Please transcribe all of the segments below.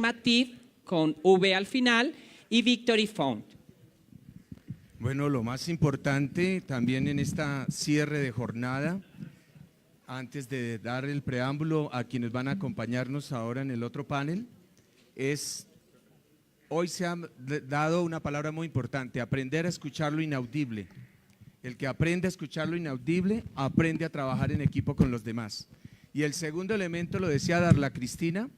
Pragmative, con V al final, y Victory Fund. Bueno, lo más importante también en esta cierre de jornada, antes de dar el preámbulo a quienes van a acompañarnos ahora en el otro panel, es, hoy se ha dado una palabra muy importante, aprender a escuchar lo inaudible. El que aprende a escuchar lo inaudible, aprende a trabajar en equipo con los demás. Y el segundo elemento, lo decía Darla Cristina,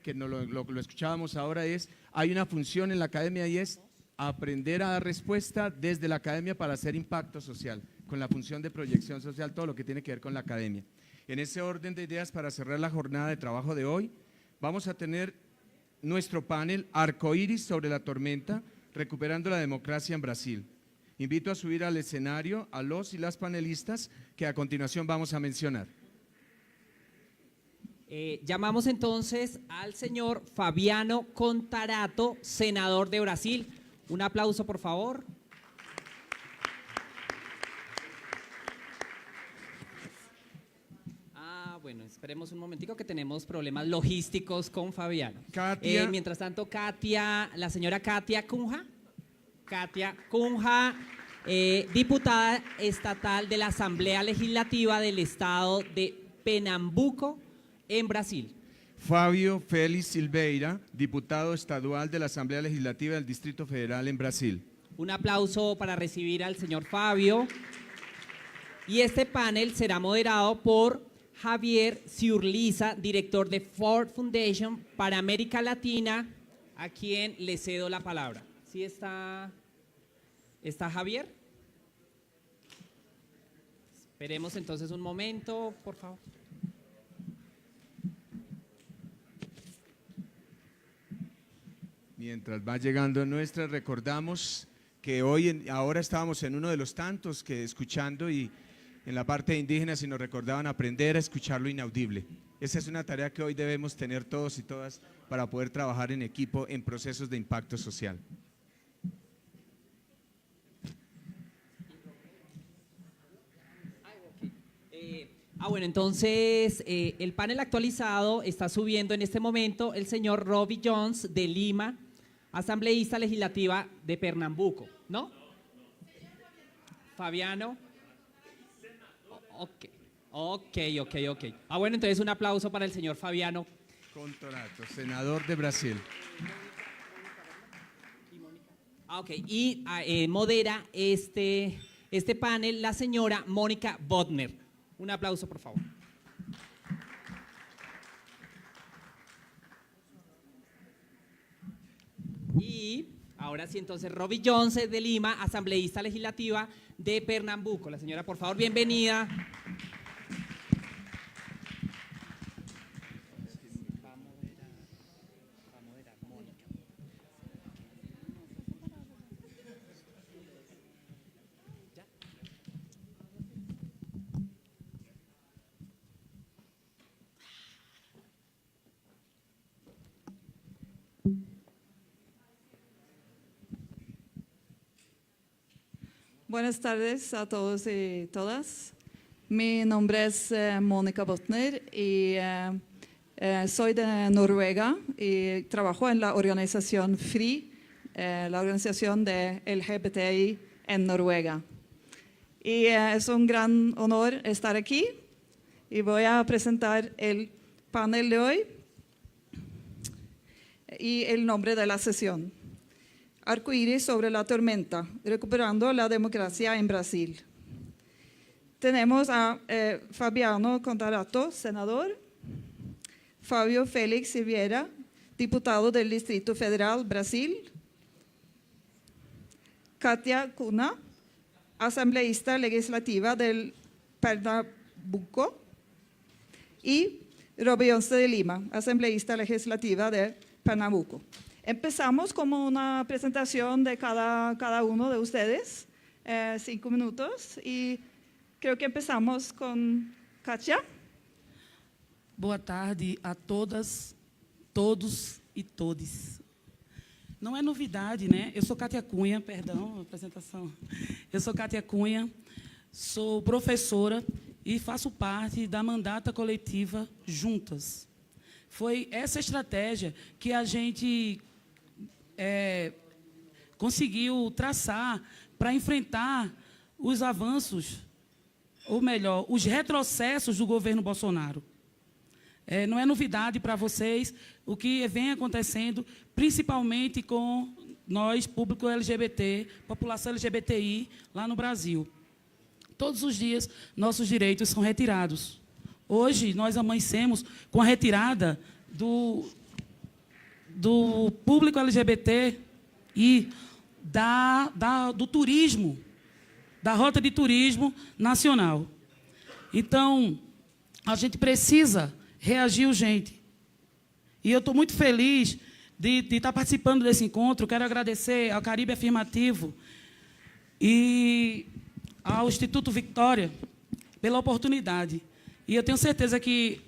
que lo escuchábamos ahora, es, hay una función en la academia y es aprender a dar respuesta desde la academia para hacer impacto social, con la función de proyección social, todo lo que tiene que ver con la academia. En ese orden de ideas, para cerrar la jornada de trabajo de hoy, vamos a tener nuestro panel Arcoíris sobre la tormenta, recuperando la democracia en Brasil. Invito a subir al escenario a los y las panelistas que a continuación vamos a mencionar. Llamamos entonces al señor Fabiano Contarato, senador de Brasil. Un aplauso, por favor. Bueno, esperemos un momentico que tenemos problemas logísticos con Fabiano. Katia. Mientras tanto, Katia, la señora Katia Cunha. Katia Cunha, diputada estatal de la Asamblea Legislativa del Estado de Pernambuco, en Brasil. Fábio Félix Silveira, diputado estadual de la Asamblea Legislativa del Distrito Federal en Brasil. Un aplauso para recibir al señor Fabio. Y este panel será moderado por Javier Ciurliza, director de Ford Foundation para América Latina, a quien le cedo la palabra. ¿Sí está Javier? Esperemos entonces un momento, por favor. Mientras va llegando nuestra, recordamos que ahora estábamos en uno de los tantos que escuchando y en la parte de indígenas y nos recordaban aprender a escuchar lo inaudible. Esa es una tarea que hoy debemos tener todos y todas para poder trabajar en equipo en procesos de impacto social. Bueno, entonces el panel actualizado está subiendo en este momento el señor Robbie Jones de Lima, asambleísta legislativa de Pernambuco, ¿no? Fabiano. Ok. Bueno, entonces un aplauso para el señor Fabiano Contarato, senador de Brasil. Y modera este panel la señora Mónica Bodner. Un aplauso, por favor. Y ahora sí, entonces, Robbie Jones de Lima, asambleísta legislativa de Pernambuco. La señora, por favor, bienvenida. Buenas tardes a todos y todas. Mi nombre es Mónica Bodner y soy de Noruega y trabajo en la organización FRI, la organización de LGBTI en Noruega. Y es un gran honor estar aquí y voy a presentar el panel de hoy y el nombre de la sesión. Arcoíris sobre la tormenta, recuperando la democracia en Brasil. Tenemos a Fabiano Contarato, senador, Fábio Félix Silveira, diputado del Distrito Federal, Brasil, Katia Cunha, asambleísta legislativa del Pernambuco, y Robbie Jones de Lima, asambleísta legislativa de Pernambuco. Empezamos con una presentación de cada uno de ustedes, 5 minutos, y creo que empezamos con Katia. Boa tarde a todas, todos e todes. Não é novidade, né? Eu sou Katia Cunha, perdão, a apresentação. Eu sou Katia Cunha, sou professora e faço parte da mandata coletiva Juntas. Foi essa estratégia que a gente conseguiu traçar para enfrentar os avanços, ou melhor, os retrocessos do governo Bolsonaro. Não é novidade para vocês o que vem acontecendo, principalmente com nós, público LGBT, população LGBTI, lá no Brasil. Todos os dias, nossos direitos são retirados. Hoje, nós amanhecemos com a retirada do público LGBT e do turismo, da rota de turismo nacional. Então, a gente precisa reagir urgente. E eu estou muito feliz de estar participando desse encontro. Quero agradecer ao Caribe Afirmativo e ao Instituto Victória pela oportunidade. E eu tenho certeza que,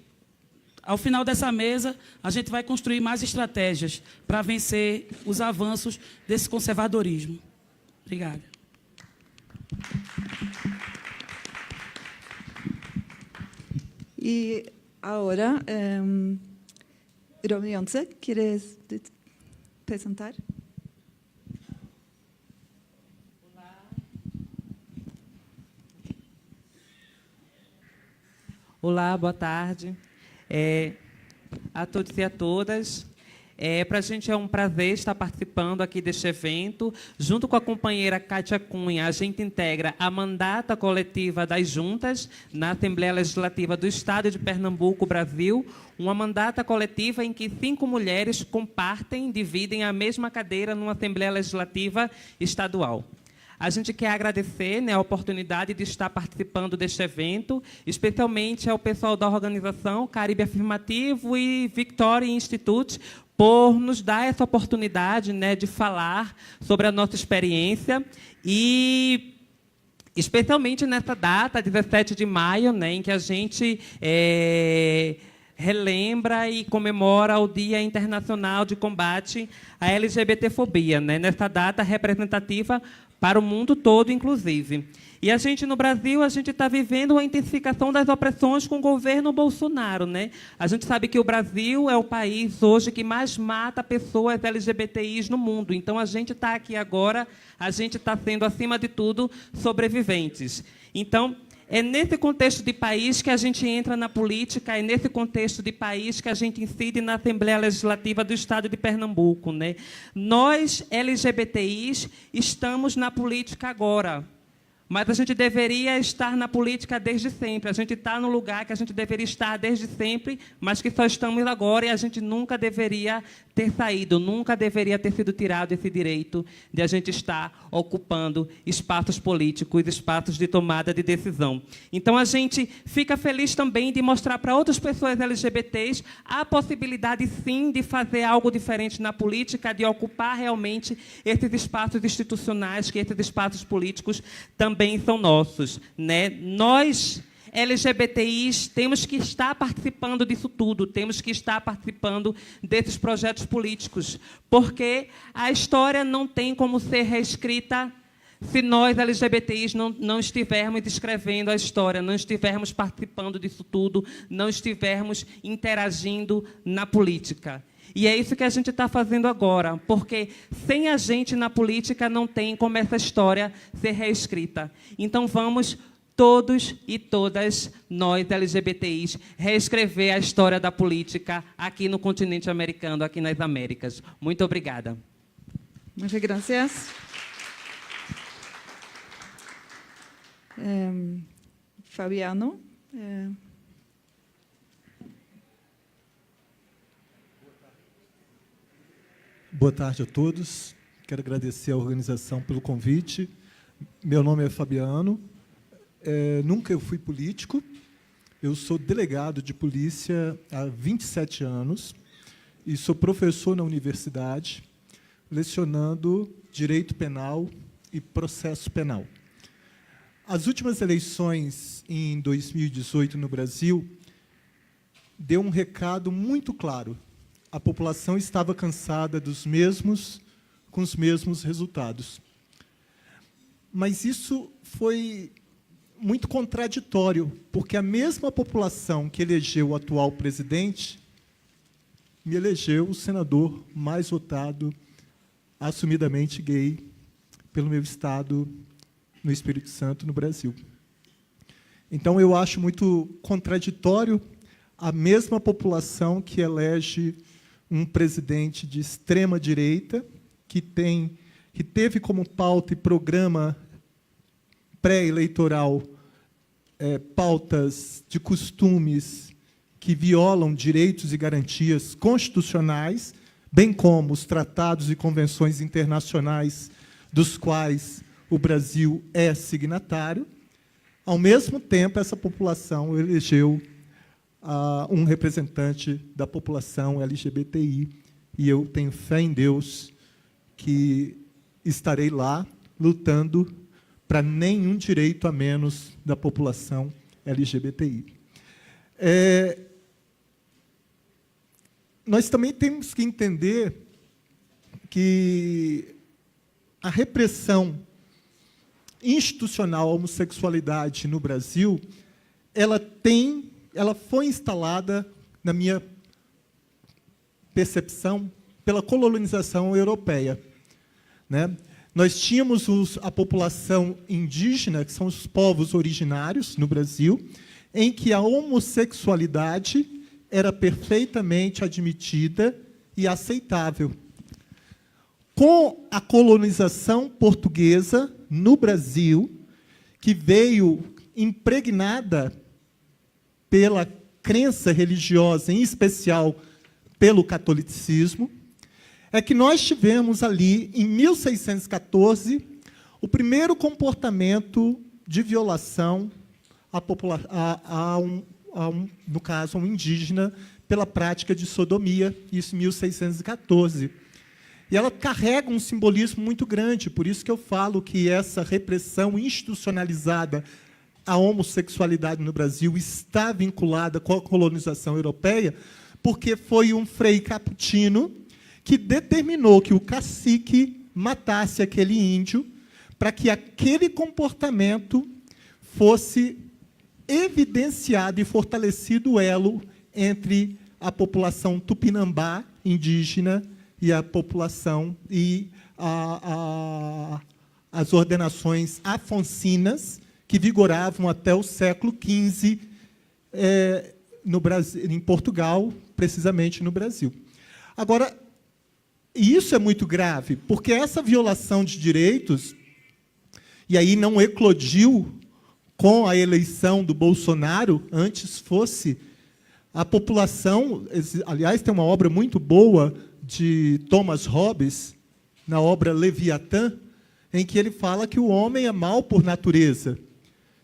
ao final dessa mesa, a gente vai construir mais estratégias para vencer os avanços desse conservadorismo. Obrigada. E agora, Romy Johnson, ¿quieres presentar? Olá, boa tarde a todos e a todas. Para a gente é um prazer estar participando aqui deste evento. Junto com a companheira Kátia Cunha, a gente integra a mandata coletiva das juntas na Assembleia Legislativa do Estado de Pernambuco, Brasil, uma mandata coletiva em que 5 mulheres dividem a mesma cadeira numa Assembleia Legislativa Estadual. A gente quer agradecer, a oportunidade de estar participando deste evento, especialmente ao pessoal da organização Caribe Afirmativo e Victoria Institute, por nos dar essa oportunidade de falar sobre a nossa experiência e, especialmente nessa data, 17 de maio, em que a gente relembra e comemora o Dia Internacional de Combate à LGBTfobia, nessa data representativa para o mundo todo, inclusive. E a gente, no Brasil, a gente está vivendo uma intensificação das opressões com o governo Bolsonaro. A gente sabe que o Brasil é o país hoje que mais mata pessoas LGBTIs no mundo. Então, a gente está aqui agora, a gente está sendo, acima de tudo, sobreviventes. Então, é nesse contexto de país que a gente entra na política, é nesse contexto de país que a gente incide na Assembleia Legislativa do Estado de Pernambuco. Nós, LGBTIs, estamos na política agora, mas a gente deveria estar na política desde sempre. A gente está no lugar que a gente deveria estar desde sempre, mas que só estamos agora, e a gente nunca deveria ter saído, nunca deveria ter sido tirado esse direito de a gente estar ocupando espaços políticos, espaços de tomada de decisão. Então, a gente fica feliz também de mostrar para outras pessoas LGBTs a possibilidade, sim, de fazer algo diferente na política, de ocupar realmente esses espaços institucionais, que esses espaços políticos também são nossos. Nós, LGBTIs, temos que estar participando disso tudo, temos que estar participando desses projetos políticos, porque a história não tem como ser reescrita se nós, LGBTIs, não estivermos escrevendo a história, não estivermos participando disso tudo, não estivermos interagindo na política. E é isso que a gente está fazendo agora, porque sem a gente na política não tem como essa história ser reescrita. Então, vamos todos e todas nós, LGBTIs, reescrever a história da política aqui no continente americano, aqui nas Américas. Muito obrigada. Muchas gracias. Fabiano. Boa tarde a todos. Quero agradecer à organização pelo convite. Meu nome é Fabiano. Nunca eu fui político. Eu sou delegado de polícia há 27 anos e sou professor na universidade, lecionando direito penal e processo penal. As últimas eleições em 2018 no Brasil deu um recado muito claro. A população estava cansada com os mesmos resultados. Mas isso foi muito contraditório, porque a mesma população que elegeu o atual presidente me elegeu o senador mais votado, assumidamente gay, pelo meu estado, no Espírito Santo, no Brasil. Então, eu acho muito contraditório a mesma população que elege um presidente de extrema-direita, que teve como pauta e programa pré-eleitoral pautas de costumes que violam direitos e garantias constitucionais, bem como os tratados e convenções internacionais dos quais o Brasil é signatário. Ao mesmo tempo, essa população elegeu um representante da população LGBTI, e eu tenho fé em Deus que estarei lá lutando para nenhum direito a menos da população LGBTI. Nós também temos que entender que a repressão institucional à homossexualidade no Brasil, ela foi instalada, na minha percepção, pela colonização europeia, né? Nós tínhamos a população indígena, que são os povos originários no Brasil, em que a homossexualidade era perfeitamente admitida e aceitável. Com a colonização portuguesa no Brasil, que veio impregnada pela crença religiosa, em especial pelo catolicismo, é que nós tivemos ali, em 1614, o primeiro comportamento de violação no caso, a um indígena, pela prática de sodomia, isso em 1614. E ela carrega um simbolismo muito grande, por isso que eu falo que essa repressão institucionalizada à homossexualidade no Brasil está vinculada com a colonização europeia, porque foi um frei capuchino que determinou que o cacique matasse aquele índio para que aquele comportamento fosse evidenciado e fortalecido o elo entre a população tupinambá indígena e a população e as ordenações afoncinas que vigoravam até o século XV no Brasil, em Portugal, precisamente no Brasil. Agora, isso é muito grave, porque essa violação de direitos, e aí não eclodiu com a eleição do Bolsonaro, antes fosse a população, aliás, tem uma obra muito boa de Thomas Hobbes, na obra Leviatã, em que ele fala que o homem é mau por natureza.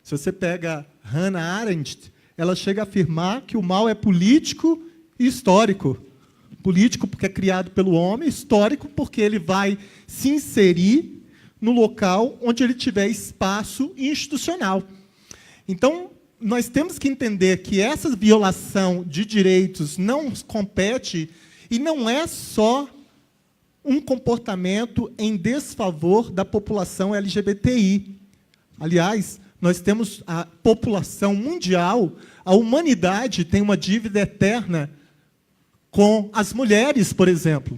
Se você pega Hannah Arendt, ela chega a afirmar que o mal é político e histórico. Político porque é criado pelo homem, histórico porque ele vai se inserir no local onde ele tiver espaço institucional. Então, nós temos que entender que essa violação de direitos não compete e não é só um comportamento em desfavor da população LGBTI. Aliás, nós temos a população mundial, a humanidade tem uma dívida eterna com as mulheres, por exemplo.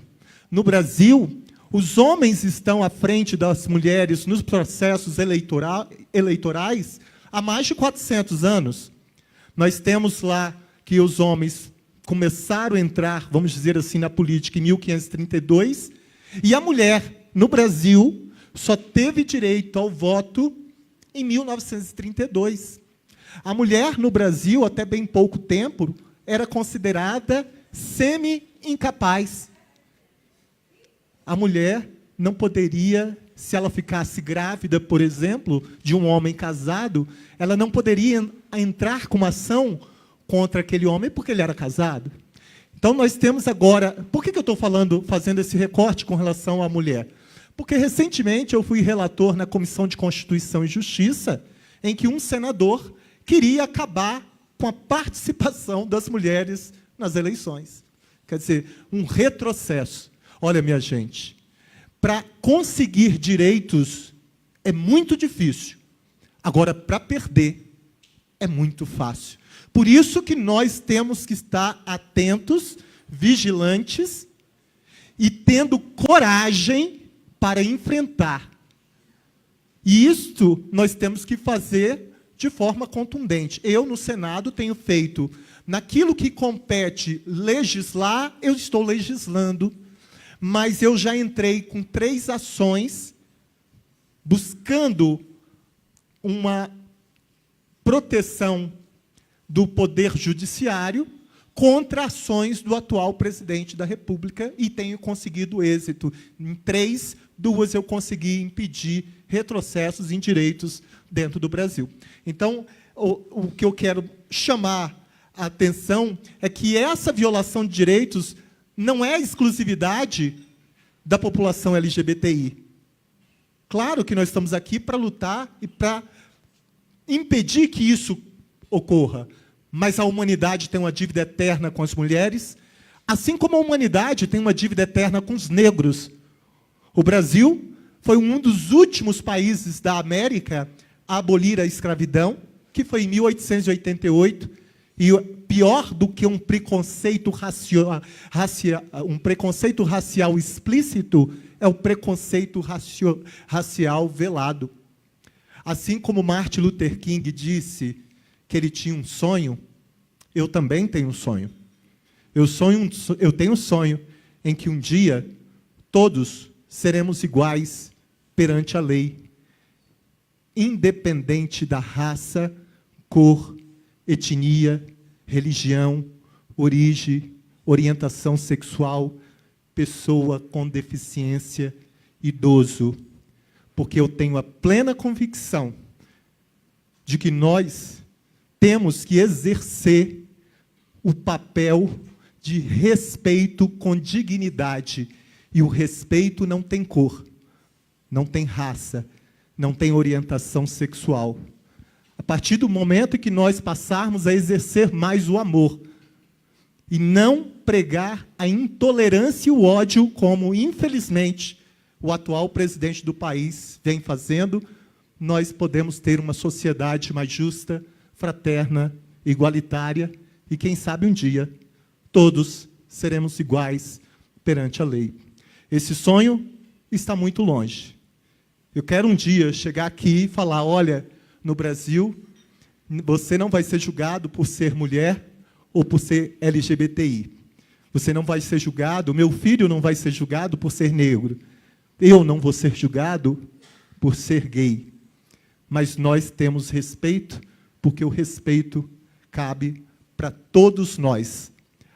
No Brasil, os homens estão à frente das mulheres nos processos eleitorais há mais de 400 anos. Nós temos lá que os homens começaram a entrar, vamos dizer assim, na política em 1532, e a mulher, no Brasil, só teve direito ao voto em 1932. A mulher, no Brasil, até bem pouco tempo, era considerada semi-incapaz. A mulher não poderia, se ela ficasse grávida, por exemplo, de um homem casado, ela não poderia entrar com uma ação contra aquele homem porque ele era casado. Então, nós temos agora... Por que eu estou fazendo esse recorte com relação à mulher? Porque, recentemente, eu fui relator na Comissão de Constituição e Justiça, em que um senador queria acabar com a participação das mulheres nas eleições. Quer dizer, um retrocesso. Olha, minha gente, para conseguir direitos é muito difícil. Agora, para perder, é muito fácil. Por isso que nós temos que estar atentos, vigilantes e tendo coragem para enfrentar. E isto nós temos que fazer de forma contundente. Eu, no Senado, tenho feito, naquilo que compete legislar, eu estou legislando, mas eu já entrei com 3 ações buscando uma proteção do Poder Judiciário contra ações do atual presidente da República e tenho conseguido êxito. Em 3, 2 eu consegui impedir retrocessos em direitos dentro do Brasil. Então, o que eu quero chamar a atenção é que essa violação de direitos não é exclusividade da população LGBTI. Claro que nós estamos aqui para lutar e para impedir que isso ocorra, mas a humanidade tem uma dívida eterna com as mulheres, assim como a humanidade tem uma dívida eterna com os negros. O Brasil foi um dos últimos países da América a abolir a escravidão, que foi em 1888, e pior do que um preconceito racial explícito é o preconceito racial velado. Assim como Martin Luther King disse que ele tinha um sonho, eu também tenho um sonho. Eu tenho um sonho em que um dia todos seremos iguais perante a lei, independente da raça, cor, etnia, religião, origem, orientação sexual, pessoa com deficiência, idoso. Porque eu tenho a plena convicção de que nós temos que exercer o papel de respeito com dignidade. E o respeito não tem cor, não tem raça, não tem orientação sexual. A partir do momento em que nós passarmos a exercer mais o amor e não pregar a intolerância e o ódio, como, infelizmente, o atual presidente do país vem fazendo, nós podemos ter uma sociedade mais justa, fraterna, igualitária, e quem sabe um dia todos seremos iguais perante a lei. Esse sonho está muito longe. Eu quero um dia chegar aqui e falar, olha, no Brasil, você não vai ser julgado por ser mulher ou por ser LGBTI. Você não vai ser julgado, meu filho não vai ser julgado por ser negro. Eu não vou ser julgado por ser gay. Mas nós temos respeito, porque o respeito cabe para todos nós.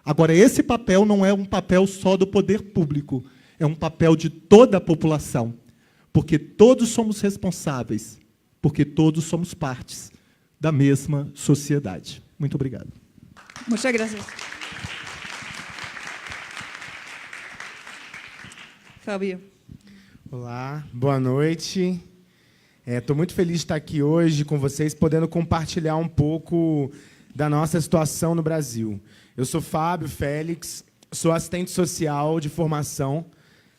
Agora, esse papel não é um papel só do poder público, é um papel de toda a população, porque todos somos responsáveis, porque todos somos partes da mesma sociedade. Muito obrigado. Muchas gracias. Fábio. Olá, boa noite. Estou muito feliz de estar aqui hoje com vocês, podendo compartilhar um pouco da nossa situação no Brasil. Eu sou Fábio Félix, sou assistente social de formação,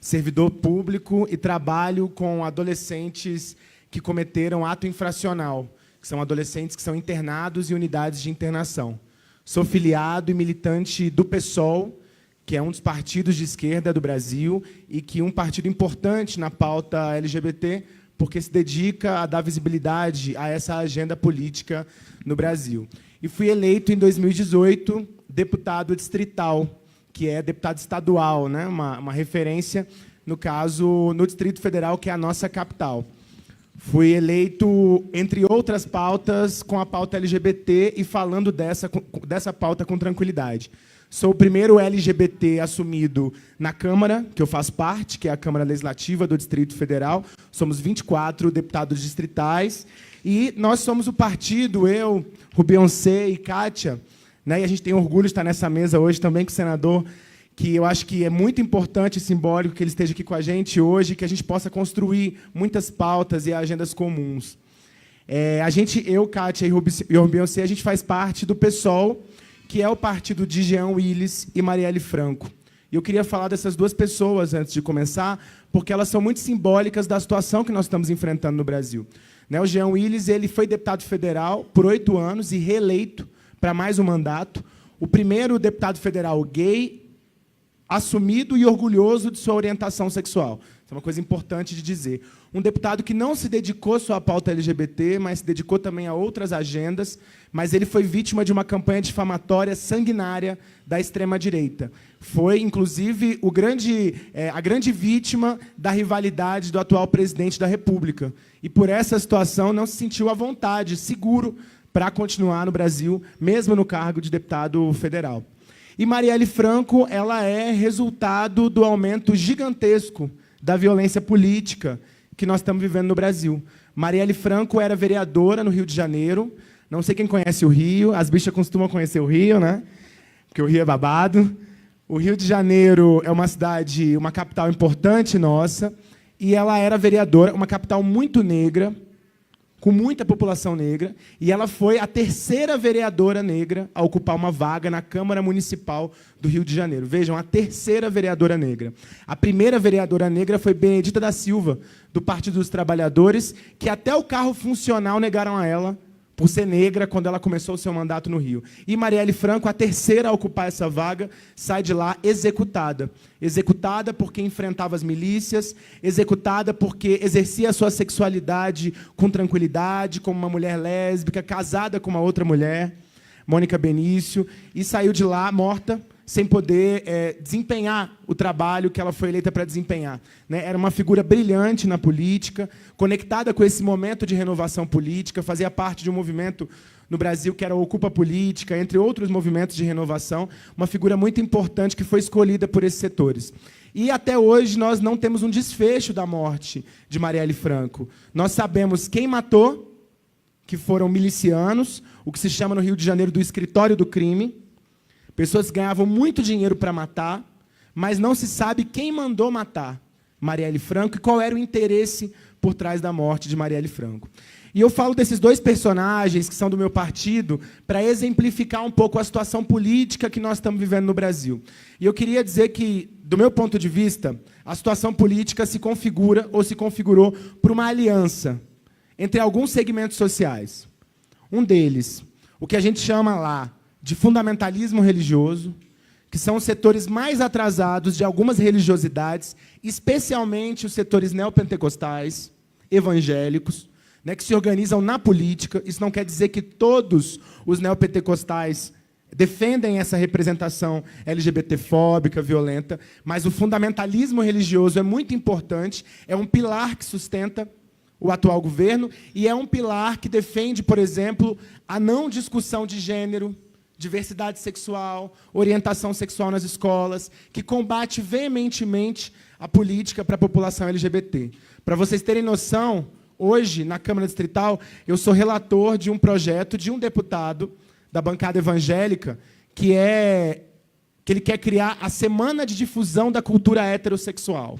servidor público e trabalho com adolescentes que cometeram ato infracional, que são adolescentes que são internados em unidades de internação. Sou filiado e militante do PSOL, que é um dos partidos de esquerda do Brasil e que é um partido importante na pauta LGBT, porque se dedica a dar visibilidade a essa agenda política no Brasil. E fui eleito em 2018 deputado distrital, que é deputado estadual, né? Uma referência, no caso, no Distrito Federal, que é a nossa capital. Fui eleito, entre outras pautas, com a pauta LGBT e falando dessa pauta com tranquilidade. Sou o primeiro LGBT assumido na Câmara, que eu faço parte, que é a Câmara Legislativa do Distrito Federal. Somos 24 deputados distritais. E nós somos o partido, eu, Rubioncê e Kátia, né, e a gente tem orgulho de estar nessa mesa hoje também com o senador, que eu acho que é muito importante e simbólico que ele esteja aqui com a gente hoje, que a gente possa construir muitas pautas e agendas comuns. Eu, Kátia e o Rubioncê, a gente faz parte do PSOL, que é o partido de Jean Willis e Marielle Franco. E eu queria falar dessas duas pessoas antes de começar, porque elas são muito simbólicas da situação que nós estamos enfrentando no Brasil. Né, o Jean Willis ele foi deputado federal por 8 anos e reeleito para mais um mandato. O primeiro deputado federal gay assumido e orgulhoso de sua orientação sexual. Isso é uma coisa importante de dizer. Um deputado que não se dedicou só à pauta LGBT, mas se dedicou também a outras agendas, mas ele foi vítima de uma campanha difamatória sanguinária da extrema-direita. Foi, inclusive, a grande vítima da rivalidade do atual presidente da República. E, por essa situação, não se sentiu à vontade, seguro, para continuar no Brasil, mesmo no cargo de deputado federal. E Marielle Franco, ela é resultado do aumento gigantesco da violência política que nós estamos vivendo no Brasil. Marielle Franco era vereadora no Rio de Janeiro. Não sei quem conhece o Rio, as bichas costumam conhecer o Rio, né? Porque o Rio é babado. O Rio de Janeiro é uma cidade, uma capital importante nossa, e ela era vereadora, uma capital muito negra, com muita população negra, e ela foi a terceira vereadora negra a ocupar uma vaga na Câmara Municipal do Rio de Janeiro. Vejam, a terceira vereadora negra. A primeira vereadora negra foi Benedita da Silva, do Partido dos Trabalhadores, que até o carro funcional negaram a ela, por ser negra, quando ela começou o seu mandato no Rio. E Marielle Franco, a terceira a ocupar essa vaga, sai de lá executada. Executada porque enfrentava as milícias, executada porque exercia a sua sexualidade com tranquilidade, como uma mulher lésbica, casada com uma outra mulher, Mônica Benício, e saiu de lá morta, sem poder desempenhar o trabalho que ela foi eleita para desempenhar. Né? Era uma figura brilhante na política, conectada com esse momento de renovação política, fazia parte de um movimento no Brasil que era o Ocupa Política, entre outros movimentos de renovação, uma figura muito importante que foi escolhida por esses setores. E, até hoje, nós não temos um desfecho da morte de Marielle Franco. Nós sabemos quem matou, que foram milicianos, o que se chama no Rio de Janeiro do escritório do crime, pessoas que ganhavam muito dinheiro para matar, mas não se sabe quem mandou matar Marielle Franco e qual era o interesse por trás da morte de Marielle Franco. E eu falo desses dois personagens que são do meu partido para exemplificar um pouco a situação política que nós estamos vivendo no Brasil. E eu queria dizer que, do meu ponto de vista, a situação política se configura ou se configurou por uma aliança entre alguns segmentos sociais. Um deles, o que a gente chama lá de fundamentalismo religioso, que são os setores mais atrasados de algumas religiosidades, especialmente os setores neopentecostais, evangélicos, né, que se organizam na política. Isso não quer dizer que todos os neopentecostais defendem essa representação LGBTfóbica, violenta, mas o fundamentalismo religioso é muito importante, é um pilar que sustenta o atual governo e é um pilar que defende, por exemplo, a não discussão de gênero, diversidade sexual, orientação sexual nas escolas, que combate veementemente a política para a população LGBT. Para vocês terem noção, hoje, na Câmara Distrital, eu sou relator de um projeto de um deputado da bancada evangélica que ele quer criar a Semana de Difusão da Cultura Heterossexual,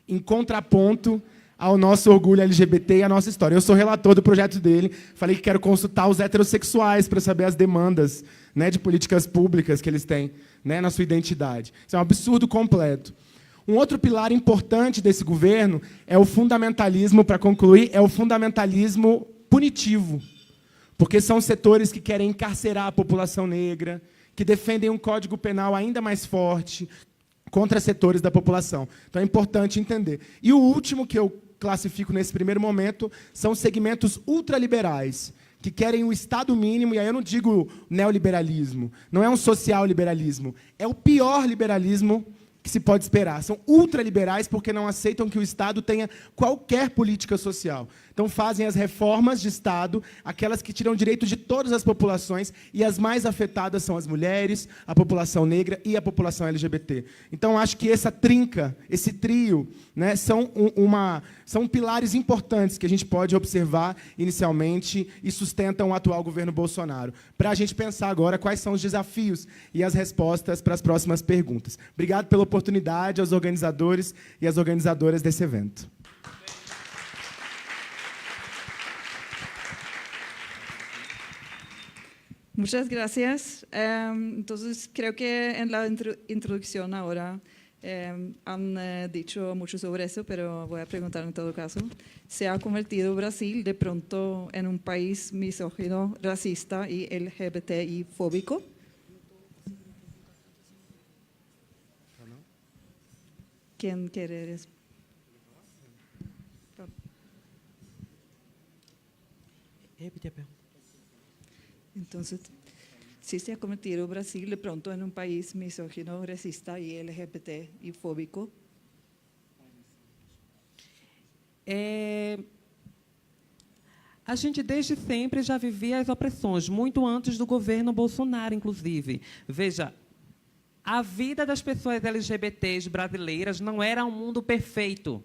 em contraponto ao nosso orgulho LGBT e à nossa história. Eu sou relator do projeto dele, falei que quero consultar os heterossexuais para saber as demandas, né, de políticas públicas que eles têm, né, na sua identidade. Isso é um absurdo completo. Um outro pilar importante desse governo é o fundamentalismo, para concluir, é o fundamentalismo punitivo, porque são setores que querem encarcerar a população negra, que defendem um código penal ainda mais forte contra setores da população. Então é importante entender. E o último que eu classifico nesse primeiro momento são segmentos ultraliberais, que querem o Estado mínimo, e aí eu não digo neoliberalismo, não é um social liberalismo, é o pior liberalismo que se pode esperar. São ultraliberais porque não aceitam que o Estado tenha qualquer política social. Então fazem as reformas de Estado, aquelas que tiram direito de todas as populações, e as mais afetadas são as mulheres, a população negra e a população LGBT. Então acho que essa trinca, esse trio, né, são pilares importantes que a gente pode observar inicialmente e sustentam o atual governo Bolsonaro, para a gente pensar agora quais são os desafios e as respostas para as próximas perguntas. Obrigado pela oportunidade aos organizadores e às organizadoras desse evento. Muchas gracias. Entonces, creo que en la introducción ahora han dicho mucho sobre eso, pero voy a preguntar en todo caso. ¿Se ha convertido Brasil de pronto en un país misógino, racista y LGBTI-fóbico? quem quer. Repite a pergunta. Então, se se ha convertido o Brasil de pronto em país misógino, racista e LGBT e fóbico? A gente, desde sempre, já vivia as opressões, muito antes do governo Bolsonaro, inclusive. Veja, a vida das pessoas LGBTs brasileiras não era um mundo perfeito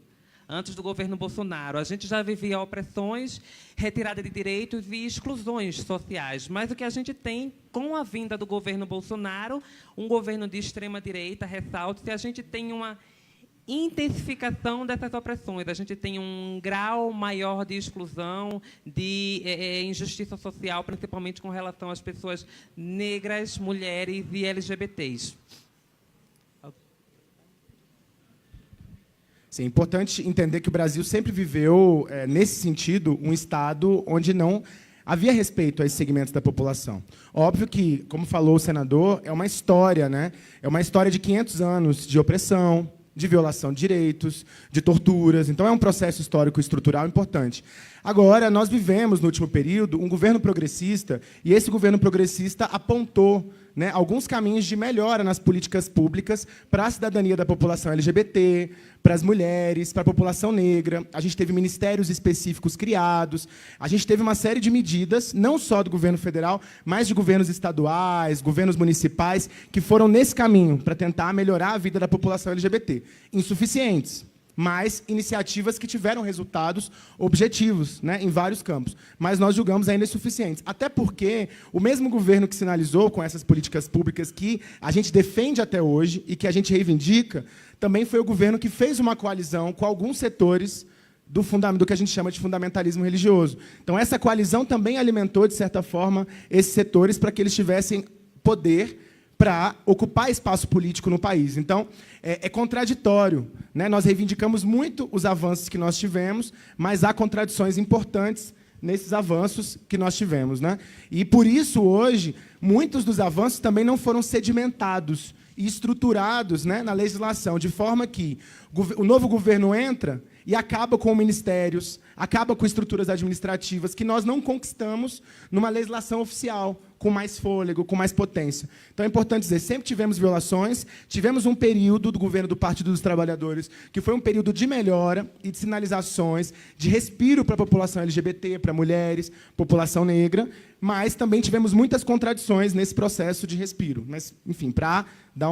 antes do governo Bolsonaro. A gente já vivia opressões, retirada de direitos e exclusões sociais. Mas o que a gente tem, com a vinda do governo Bolsonaro, um governo de extrema-direita, ressalte-se, a gente tem uma intensificação dessas opressões. A gente tem um grau maior de exclusão, de injustiça social, principalmente com relação às pessoas negras, mulheres e LGBTs. Sim, é importante entender que o Brasil sempre viveu, nesse sentido, um Estado onde não havia respeito a esses segmentos da população. Óbvio que, como falou o senador, é uma história, né? É uma história de 500 anos de opressão, de violação de direitos, de torturas. Então, é um processo histórico estrutural importante. Agora, nós vivemos, no último período, um governo progressista, e esse governo progressista apontou, né, alguns caminhos de melhora nas políticas públicas para a cidadania da população LGBT, para as mulheres, para a população negra. A gente teve ministérios específicos criados, a gente teve uma série de medidas, não só do governo federal, mas de governos estaduais, governos municipais, que foram nesse caminho para tentar melhorar a vida da população LGBT. Insuficientes, mas iniciativas que tiveram resultados objetivos, né, em vários campos. Mas nós julgamos ainda insuficientes. Até porque o mesmo governo que sinalizou com essas políticas públicas que a gente defende até hoje e que a gente reivindica, também foi o governo que fez uma coalizão com alguns setores do que a gente chama de fundamentalismo religioso. Então, essa coalizão também alimentou, de certa forma, esses setores para que eles tivessem poder para ocupar espaço político no país. Então, é contraditório, né? Nós reivindicamos muito os avanços que nós tivemos, mas há contradições importantes nesses avanços que nós tivemos, né? E, por isso, hoje, muitos dos avanços também não foram sedimentados e estruturados, né, na legislação, de forma que o novo governo entra e acaba com ministérios, acaba com estruturas administrativas que nós não conquistamos numa legislação oficial, com mais fôlego, com mais potência. Então, é importante dizer, sempre tivemos violações, tivemos um período do governo do Partido dos Trabalhadores, que foi um período de melhora e de sinalizações, de respiro para a população LGBT, para mulheres, população negra, mas também tivemos muitas contradições nesse processo de respiro. Mas, enfim, para dar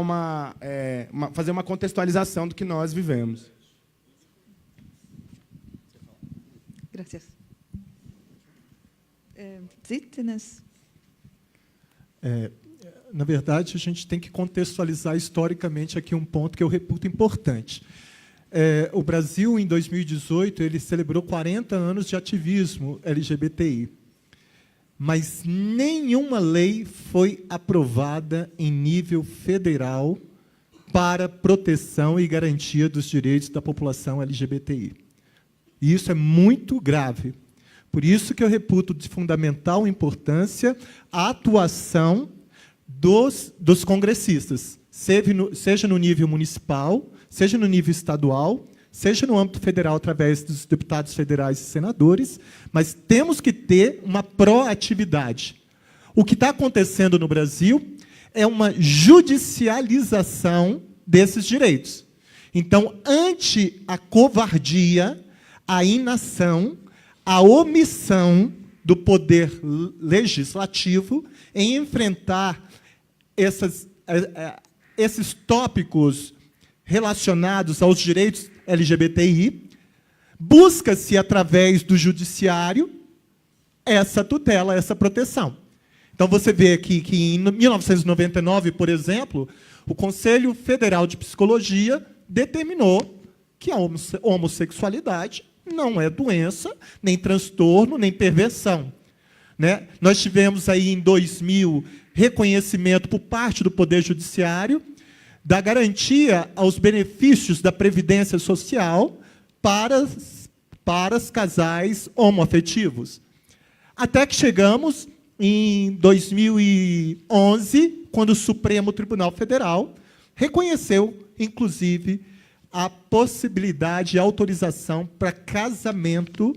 fazer uma contextualização do que nós vivemos. Gracias. Sí, tienes. Na verdade, a gente tem que contextualizar historicamente aqui um ponto que eu reputo importante. O Brasil, em 2018, ele celebrou 40 anos de ativismo LGBTI, mas nenhuma lei foi aprovada em nível federal para proteção e garantia dos direitos da população LGBTI. E isso é muito grave. Por isso que eu reputo de fundamental importância a atuação dos congressistas, seja no nível municipal, seja no nível estadual, seja no âmbito federal, através dos deputados federais e senadores, mas temos que ter uma proatividade. O que está acontecendo no Brasil é uma judicialização desses direitos. Então, ante a covardia, a inação, a omissão do poder legislativo em enfrentar esses tópicos relacionados aos direitos LGBTI, busca-se, através do judiciário, essa tutela, essa proteção. Então, você vê aqui que, em 1999, por exemplo, o Conselho Federal de Psicologia determinou que a homossexualidade não é doença, nem transtorno, nem perversão. Né? Nós tivemos aí, em 2000, reconhecimento por parte do Poder Judiciário da garantia aos benefícios da Previdência Social para os casais homoafetivos. Até que chegamos em 2011, quando o Supremo Tribunal Federal reconheceu, inclusive, a possibilidade e autorização para casamento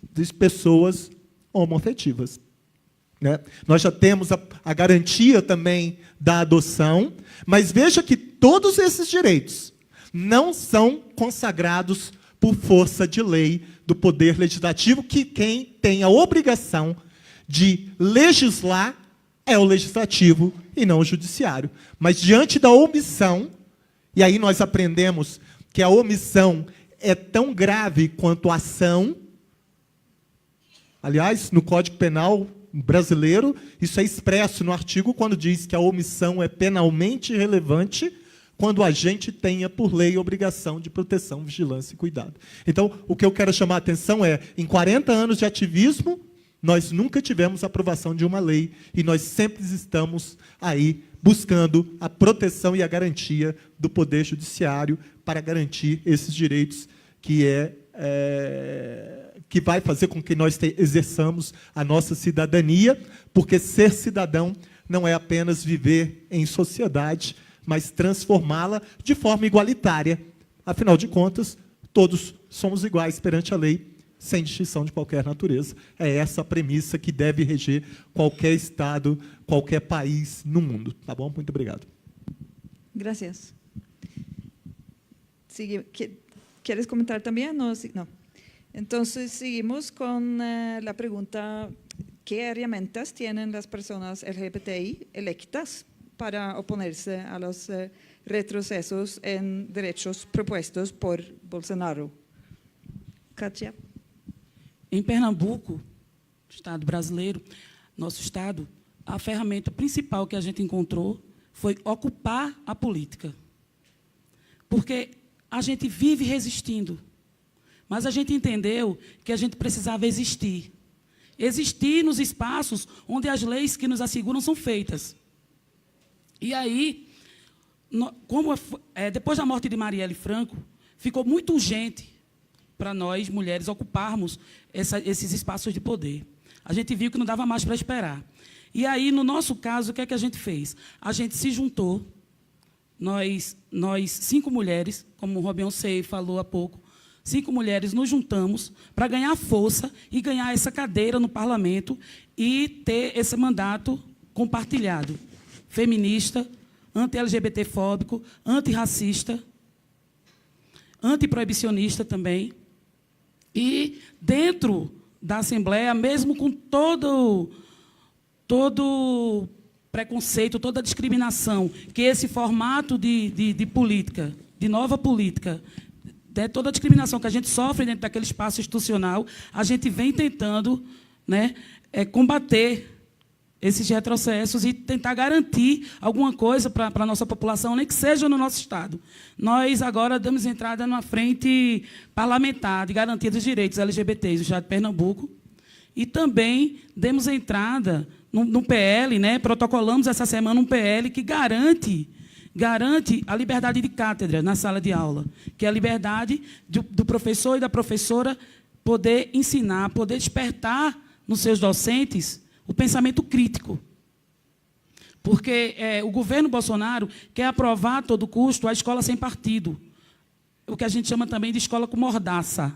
de pessoas homoafetivas. Né? Nós já temos a garantia também da adoção, mas veja que todos esses direitos não são consagrados por força de lei do Poder Legislativo, que quem tem a obrigação de legislar é o Legislativo e não o Judiciário. Mas, diante da omissão, e aí nós aprendemos que a omissão é tão grave quanto a ação. Aliás, no Código Penal brasileiro, isso é expresso no artigo quando diz que a omissão é penalmente relevante quando a gente tenha, por lei, obrigação de proteção, vigilância e cuidado. Então, o que eu quero chamar a atenção é, em 40 anos de ativismo, nós nunca tivemos aprovação de uma lei e nós sempre estamos aí buscando a proteção e a garantia do Poder Judiciário para garantir esses direitos que vai fazer com que nós exerçamos a nossa cidadania, porque ser cidadão não é apenas viver em sociedade, mas transformá-la de forma igualitária. Afinal de contas, todos somos iguais perante a lei, sem distinção de qualquer natureza. É essa a premissa que deve reger qualquer Estado, qualquer país no mundo. Tá bom? Muito obrigado. Gracias. ¿Quieres comentar también? No. Entonces, seguimos con la pregunta, ¿qué herramientas tienen las personas LGBTI electas para oponerse a los retrocesos en derechos propuestos por Bolsonaro? Kátia? Em Pernambuco, Estado brasileiro, nosso Estado, a ferramenta principal que a gente encontrou foi ocupar a política. Porque a gente vive resistindo, mas a gente entendeu que a gente precisava existir. Existir nos espaços onde as leis que nos asseguram são feitas. E aí, depois da morte de Marielle Franco, ficou muito urgente para nós, mulheres, ocuparmos esses espaços de poder. A gente viu que não dava mais para esperar. E aí, no nosso caso, o que é que a gente fez? A gente se juntou, nós 5 mulheres, como o Robion Sei falou há pouco, 5 mulheres nos juntamos para ganhar força e ganhar essa cadeira no parlamento e ter esse mandato compartilhado. Feminista, anti-LGBT-fóbico, antirracista, antiproibicionista também. E, dentro da Assembleia, mesmo com todo preconceito, toda discriminação, que esse formato de política, de nova política, toda a discriminação que a gente sofre dentro daquele espaço institucional, a gente vem tentando, né, combater esses retrocessos e tentar garantir alguma coisa para a nossa população, nem que seja no nosso Estado. Nós agora damos entrada numa frente parlamentar de garantia dos direitos LGBTs do Estado de Pernambuco e também demos entrada no PL, né, protocolamos essa semana um PL que garante a liberdade de cátedra na sala de aula, que é a liberdade do professor e da professora poder ensinar, poder despertar nos seus docentes o pensamento crítico. Porque o governo Bolsonaro quer aprovar a todo custo a escola sem partido, o que a gente chama também de escola com mordaça.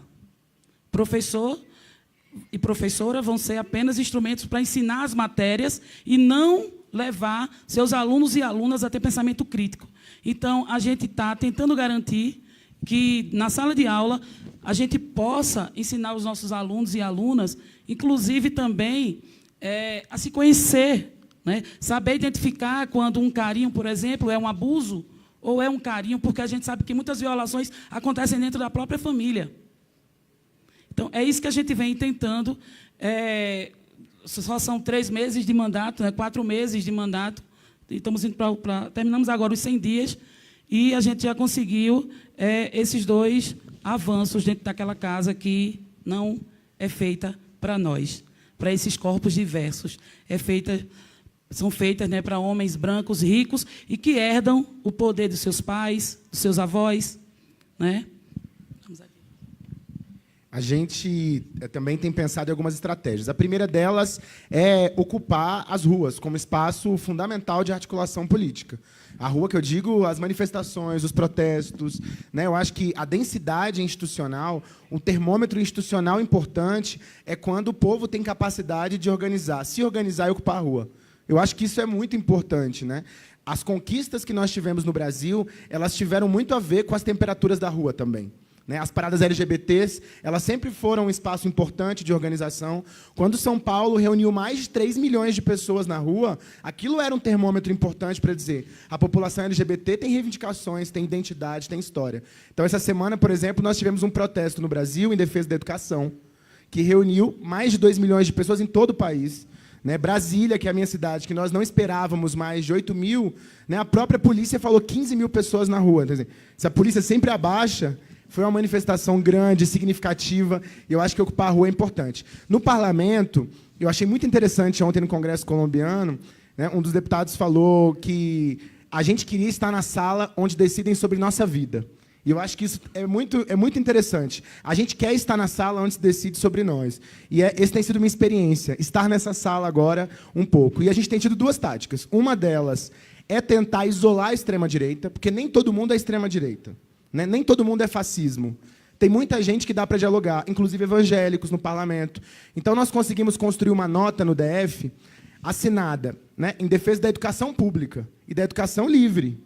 Professor e professora vão ser apenas instrumentos para ensinar as matérias e não levar seus alunos e alunas a ter pensamento crítico. Então, a gente está tentando garantir que, na sala de aula, a gente possa ensinar os nossos alunos e alunas, inclusive também a se conhecer, né? Saber identificar quando um carinho, por exemplo, é um abuso ou é um carinho, porque a gente sabe que muitas violações acontecem dentro da própria família. Então, é isso que a gente vem tentando. Só são 3 meses de mandato, 4 meses de mandato. E estamos indo terminamos agora os 100 dias e a gente já conseguiu esses 2 avanços dentro daquela casa que não é feita para nós, para esses corpos diversos. São feitas, né, para homens brancos, ricos e que herdam o poder dos seus pais, dos seus avós, né? A gente também tem pensado em algumas estratégias. A primeira delas é ocupar as ruas como espaço fundamental de articulação política. A rua que eu digo, as manifestações, os protestos, né? Eu acho que a densidade institucional, o termômetro institucional importante é quando o povo tem capacidade de organizar, se organizar e ocupar a rua. Eu acho que isso é muito importante, né? As conquistas que nós tivemos no Brasil, elas tiveram muito a ver com as temperaturas da rua também. As paradas LGBTs, elas sempre foram um espaço importante de organização. Quando São Paulo reuniu mais de 3 milhões de pessoas na rua, aquilo era um termômetro importante para dizer a população LGBT tem reivindicações, tem identidade, tem história. Então, essa semana, por exemplo, nós tivemos um protesto no Brasil em defesa da educação, que reuniu mais de 2 milhões de pessoas em todo o país. Brasília, que é a minha cidade, que nós não esperávamos mais de 8 mil, a própria polícia falou 15 mil pessoas na rua. Quer dizer, se a polícia sempre abaixa, foi uma manifestação grande, significativa, e eu acho que ocupar a rua é importante. No parlamento, eu achei muito interessante ontem no Congresso colombiano, um dos deputados falou que a gente queria estar na sala onde decidem sobre nossa vida. E eu acho que isso é muito interessante. A gente quer estar na sala onde se decide sobre nós. E essa tem sido minha experiência, estar nessa sala agora um pouco. E a gente tem tido 2 táticas. Uma delas é tentar isolar a extrema-direita, porque nem todo mundo é extrema-direita. Nem todo mundo é fascismo. Tem muita gente que dá para dialogar, inclusive evangélicos no parlamento. Então, nós conseguimos construir uma nota no DF assinada em defesa da educação pública e da educação livre,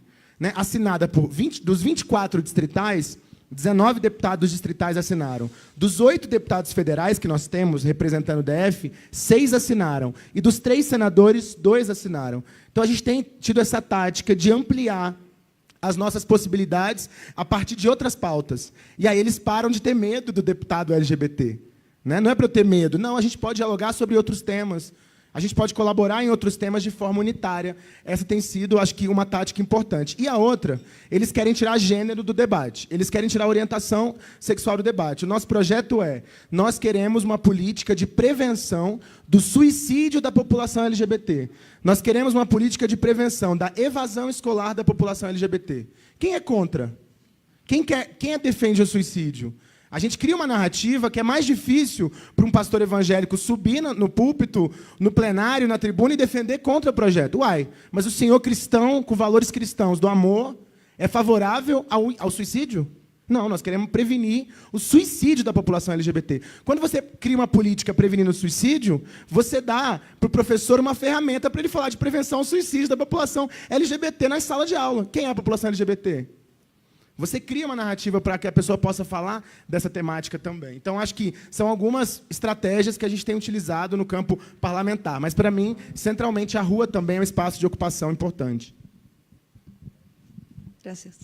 assinada por dos 24 distritais, 19 deputados distritais assinaram. Dos 8 deputados federais que nós temos representando o DF, 6 assinaram. E dos 3 senadores, 2 assinaram. Então, a gente tem tido essa tática de ampliar as nossas possibilidades a partir de outras pautas. E aí eles param de ter medo do deputado LGBT. Não é para eu ter medo. Não, a gente pode dialogar sobre outros temas. A gente pode colaborar em outros temas de forma unitária. Essa tem sido, acho que, uma tática importante. E a outra, eles querem tirar gênero do debate. Eles querem tirar a orientação sexual do debate. O nosso projeto nós queremos uma política de prevenção do suicídio da população LGBT. Nós queremos uma política de prevenção da evasão escolar da população LGBT. Quem é contra? Quem defende o suicídio? A gente cria uma narrativa que é mais difícil para um pastor evangélico subir no púlpito, no plenário, na tribuna e defender contra o projeto. Mas o senhor cristão, com valores cristãos do amor, é favorável ao suicídio? Não, nós queremos prevenir o suicídio da população LGBT. Quando você cria uma política prevenindo o suicídio, você dá para o professor uma ferramenta para ele falar de prevenção ao suicídio da população LGBT na sala de aula. Quem é a população LGBT? Você cria uma narrativa para que a pessoa possa falar dessa temática também. Então, acho que são algumas estratégias que a gente tem utilizado no campo parlamentar. Mas, para mim, centralmente, a rua também é um espaço de ocupação importante. Graças.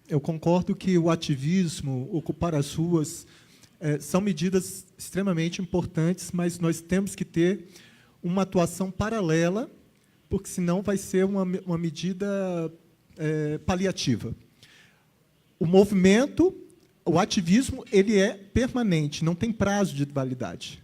Eu concordo que o ativismo, ocupar as ruas, são medidas extremamente importantes, mas nós temos que ter uma atuação paralela, porque, senão, vai ser uma medida paliativa. O movimento, o ativismo, ele é permanente, não tem prazo de validade.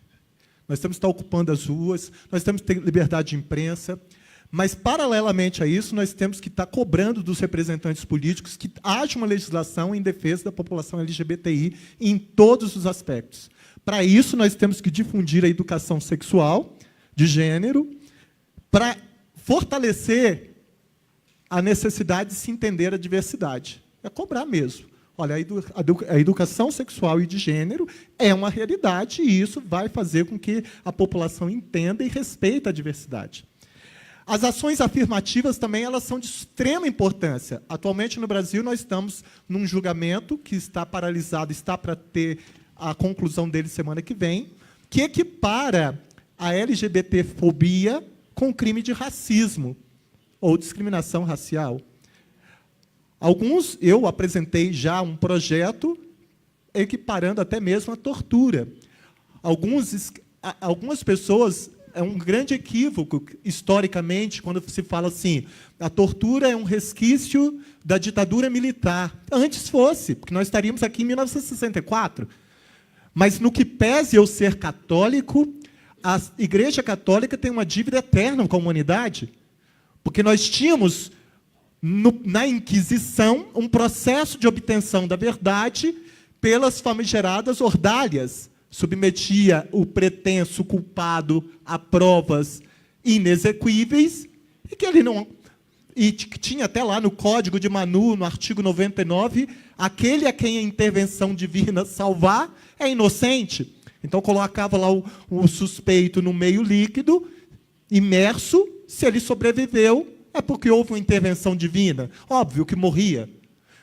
Nós temos que estar ocupando as ruas, nós temos que ter liberdade de imprensa, mas, paralelamente a isso, nós temos que estar cobrando dos representantes políticos que haja uma legislação em defesa da população LGBTI em todos os aspectos. Para isso, nós temos que difundir a educação sexual, de gênero, para fortalecer a necessidade de se entender a diversidade. É cobrar mesmo. Olha, a educação sexual e de gênero é uma realidade e isso vai fazer com que a população entenda e respeite a diversidade. As ações afirmativas também elas são de extrema importância. Atualmente, no Brasil, nós estamos num julgamento que está paralisado, está para ter a conclusão dele semana que vem, que equipara a LGBTfobia com crime de racismo ou discriminação racial. Eu apresentei já um projeto equiparando até mesmo a tortura. Algumas pessoas, é um grande equívoco, historicamente, quando se fala assim, a tortura é um resquício da ditadura militar. Antes fosse, porque nós estaríamos aqui em 1964. Mas, no que pese eu ser católico, a Igreja Católica tem uma dívida eterna com a humanidade. Porque nós tínhamos, na Inquisição, um processo de obtenção da verdade pelas famigeradas ordalhas. Submetia o pretenso culpado a provas inexequíveis e que ele e tinha até lá no Código de Manu, no artigo 99, aquele a quem a intervenção divina salvar é inocente. Então, colocava lá o suspeito no meio líquido, imerso, se ele sobreviveu, é porque houve uma intervenção divina. Óbvio que morria.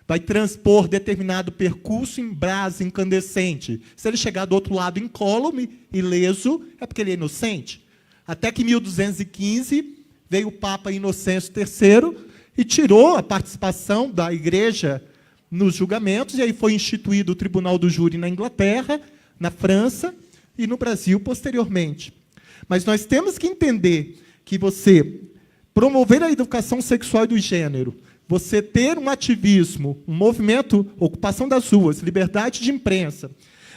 Vai transpor determinado percurso em brasa incandescente. Se ele chegar do outro lado incólume, ileso, é porque ele é inocente. Até que em 1215 veio o Papa Inocêncio III e tirou a participação da Igreja nos julgamentos, e aí foi instituído o Tribunal do Júri na Inglaterra, na França e no Brasil posteriormente. Mas nós temos que entender que você promover a educação sexual e do gênero, você ter um ativismo, um movimento, ocupação das ruas, liberdade de imprensa,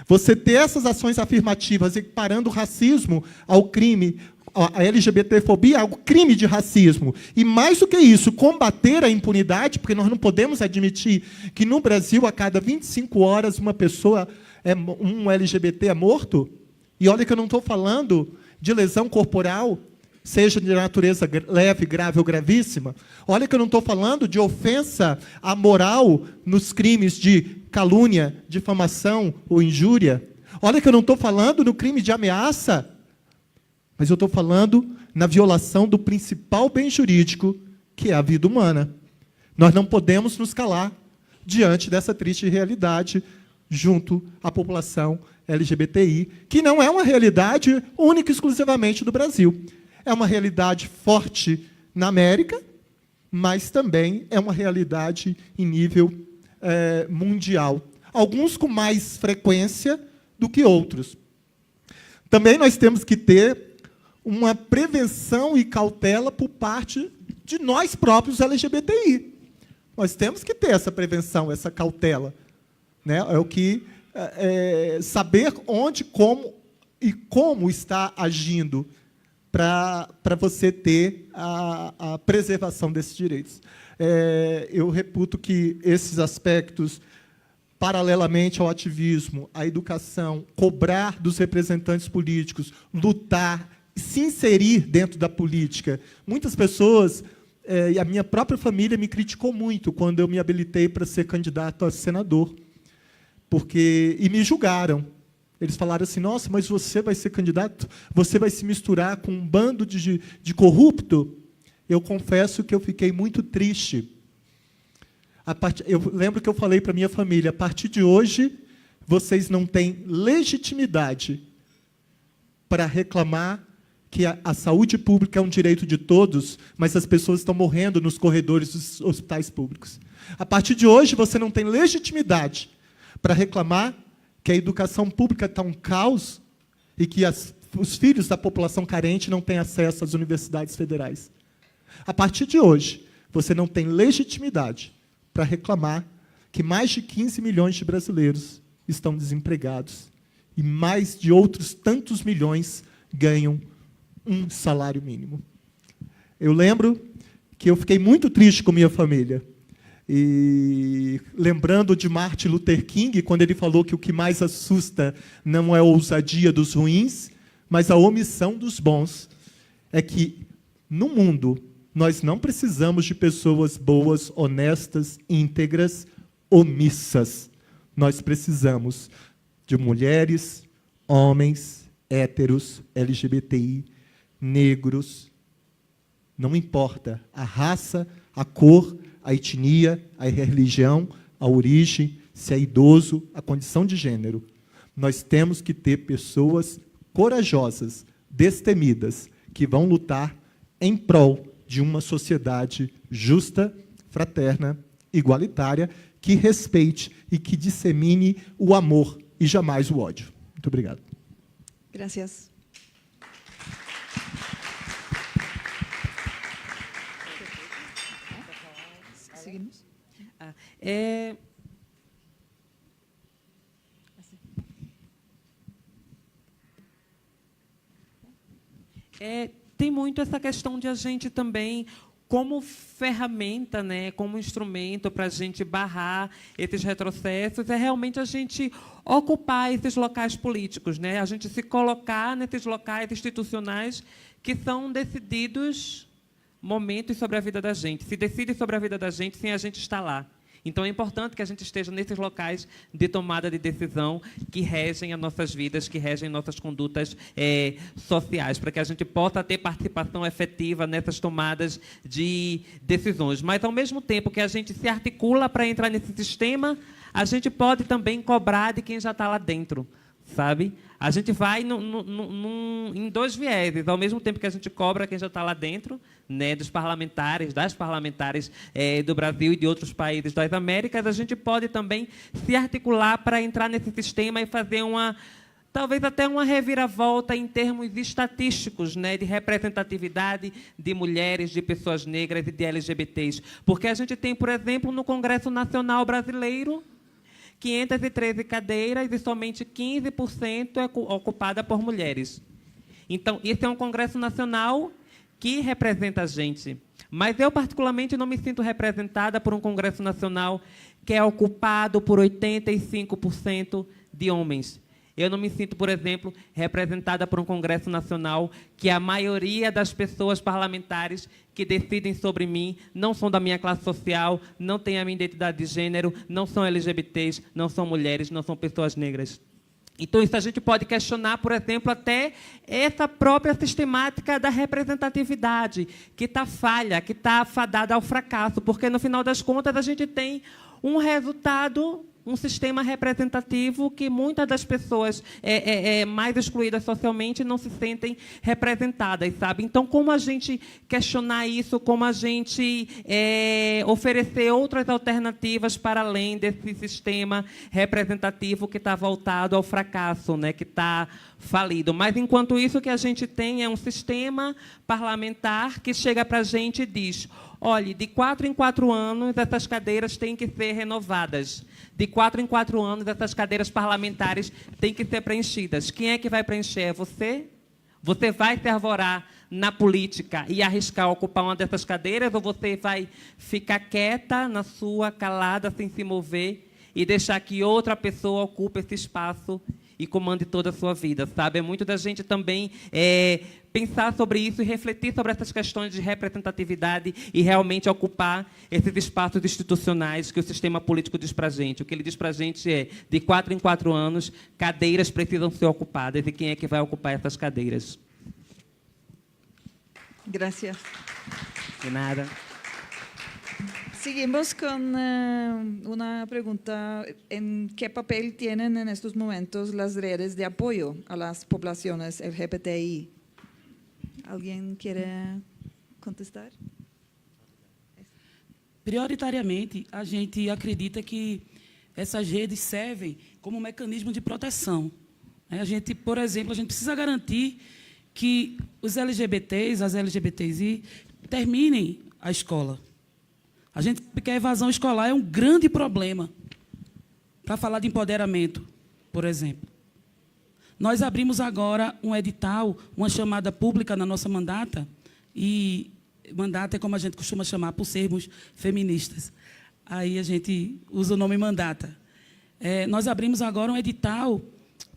você ter essas ações afirmativas equiparando o racismo ao crime, a LGBTfobia ao crime de racismo, e mais do que isso, combater a impunidade, porque nós não podemos admitir que no Brasil, a cada 25 horas, uma pessoa, um LGBT é morto, e olha que eu não estou falando de lesão corporal, seja de natureza leve, grave ou gravíssima. Olha que eu não estou falando de ofensa à moral nos crimes de calúnia, difamação ou injúria. Olha que eu não estou falando no crime de ameaça, mas eu estou falando na violação do principal bem jurídico, que é a vida humana. Nós não podemos nos calar diante dessa triste realidade junto à população LGBTI, que não é uma realidade única e exclusivamente do Brasil. É uma realidade forte na América, mas também é uma realidade em nível mundial. Alguns com mais frequência do que outros. Também nós temos que ter uma prevenção e cautela por parte de nós próprios LGBTI. Nós temos que ter essa prevenção, essa cautela. Né? É o que saber onde, como está agindo para você ter a preservação desses direitos. Eu reputo que esses aspectos, paralelamente ao ativismo, à educação, cobrar dos representantes políticos, lutar, se inserir dentro da política. Muitas pessoas, e a minha própria família me criticou muito quando eu me habilitei para ser candidato a senador, e me julgaram. Eles falaram assim, nossa, mas você vai ser candidato? Você vai se misturar com um bando de corrupto? Eu confesso que eu fiquei muito triste. Eu lembro que eu falei para a minha família, a partir de hoje, vocês não têm legitimidade para reclamar que a saúde pública é um direito de todos, mas as pessoas estão morrendo nos corredores dos hospitais públicos. A partir de hoje, você não tem legitimidade para reclamar que a educação pública está um caos e que os filhos da população carente não têm acesso às universidades federais. A partir de hoje, você não tem legitimidade para reclamar que mais de 15 milhões de brasileiros estão desempregados e mais de outros tantos milhões ganham um salário mínimo. Eu lembro que eu fiquei muito triste com minha família. E lembrando de Martin Luther King, quando ele falou que o que mais assusta não é a ousadia dos ruins, mas a omissão dos bons, é que, no mundo, nós não precisamos de pessoas boas, honestas, íntegras, omissas. Nós precisamos de mulheres, homens, héteros, LGBTI, negros, não importa a raça, a cor, a etnia, a religião, a origem, se é idoso, a condição de gênero. Nós temos que ter pessoas corajosas, destemidas, que vão lutar em prol de uma sociedade justa, fraterna, igualitária, que respeite e que dissemine o amor e jamais o ódio. Muito obrigado. Gracias. Seguimos. Tem muito essa questão de a gente também, como ferramenta, né, como instrumento para a gente barrar esses retrocessos, é realmente a gente ocupar esses locais políticos, né, a gente se colocar nesses locais institucionais que são decididos momentos sobre a vida da gente, se decide sobre a vida da gente sem a gente estar lá. Então, é importante que a gente esteja nesses locais de tomada de decisão que regem as nossas vidas, que regem nossas condutas sociais, para que a gente possa ter participação efetiva nessas tomadas de decisões. Mas, ao mesmo tempo que a gente se articula para entrar nesse sistema, a gente pode também cobrar de quem já está lá dentro, sabe? A gente vai em dois vieses. Ao mesmo tempo que a gente cobra quem já está lá dentro, né, dos parlamentares, das parlamentares do Brasil e de outros países das Américas, a gente pode também se articular para entrar nesse sistema e fazer talvez até uma reviravolta em termos estatísticos, né, de representatividade de mulheres, de pessoas negras e de LGBTs. Porque a gente tem, por exemplo, no Congresso Nacional Brasileiro, 513 cadeiras e somente 15% é ocupada por mulheres. Então, esse é um Congresso Nacional que representa a gente. Mas eu, particularmente, não me sinto representada por um Congresso Nacional que é ocupado por 85% de homens. Eu não me sinto, por exemplo, representada por um Congresso Nacional que a maioria das pessoas parlamentares que decidem sobre mim não são da minha classe social, não têm a minha identidade de gênero, não são LGBTs, não são mulheres, não são pessoas negras. Então, isso a gente pode questionar, por exemplo, até essa própria sistemática da representatividade, que está falha, que está fadada ao fracasso, porque, no final das contas, a gente tem um resultado, um sistema representativo que muitas das pessoas mais excluídas socialmente não se sentem representadas, sabe? Então, como a gente questionar isso, como a gente oferecer outras alternativas para além desse sistema representativo que está voltado ao fracasso, né, que está falido. Mas, enquanto isso, o que a gente tem é um sistema parlamentar que chega para a gente e diz: olhe, de 4 em 4 anos, essas cadeiras têm que ser renovadas. De 4 em 4 anos, essas cadeiras parlamentares têm que ser preenchidas. Quem é que vai preencher? É você? Você vai se arvorar na política e arriscar ocupar uma dessas cadeiras, ou você vai ficar quieta, na sua, calada, sem se mover, e deixar que outra pessoa ocupe esse espaço e comande toda a sua vida, sabe? É muito da gente também pensar sobre isso e refletir sobre essas questões de representatividade e realmente ocupar esses espaços institucionais que o sistema político diz para a gente. O que ele diz para a gente é, de 4 em 4 anos, cadeiras precisam ser ocupadas. E quem é que vai ocupar essas cadeiras? Gracias. De nada. Seguimos con una pregunta. ¿En qué papel tienen en estos momentos las redes de apoyo a las poblaciones LGBTI? ¿Alguien quiere contestar? Prioritariamente, a gente acredita que essas redes servem como um mecanismo de proteção. A gente, por exemplo, a gente precisa garantir que os LGBTs, as LGBTI, terminem a escola. A gente sabe que a evasão escolar é um grande problema. Para falar de empoderamento, por exemplo. Nós abrimos agora um edital, uma chamada pública na nossa mandata, e mandata é como a gente costuma chamar, por sermos feministas. Aí a gente usa o nome mandata. Nós abrimos agora um edital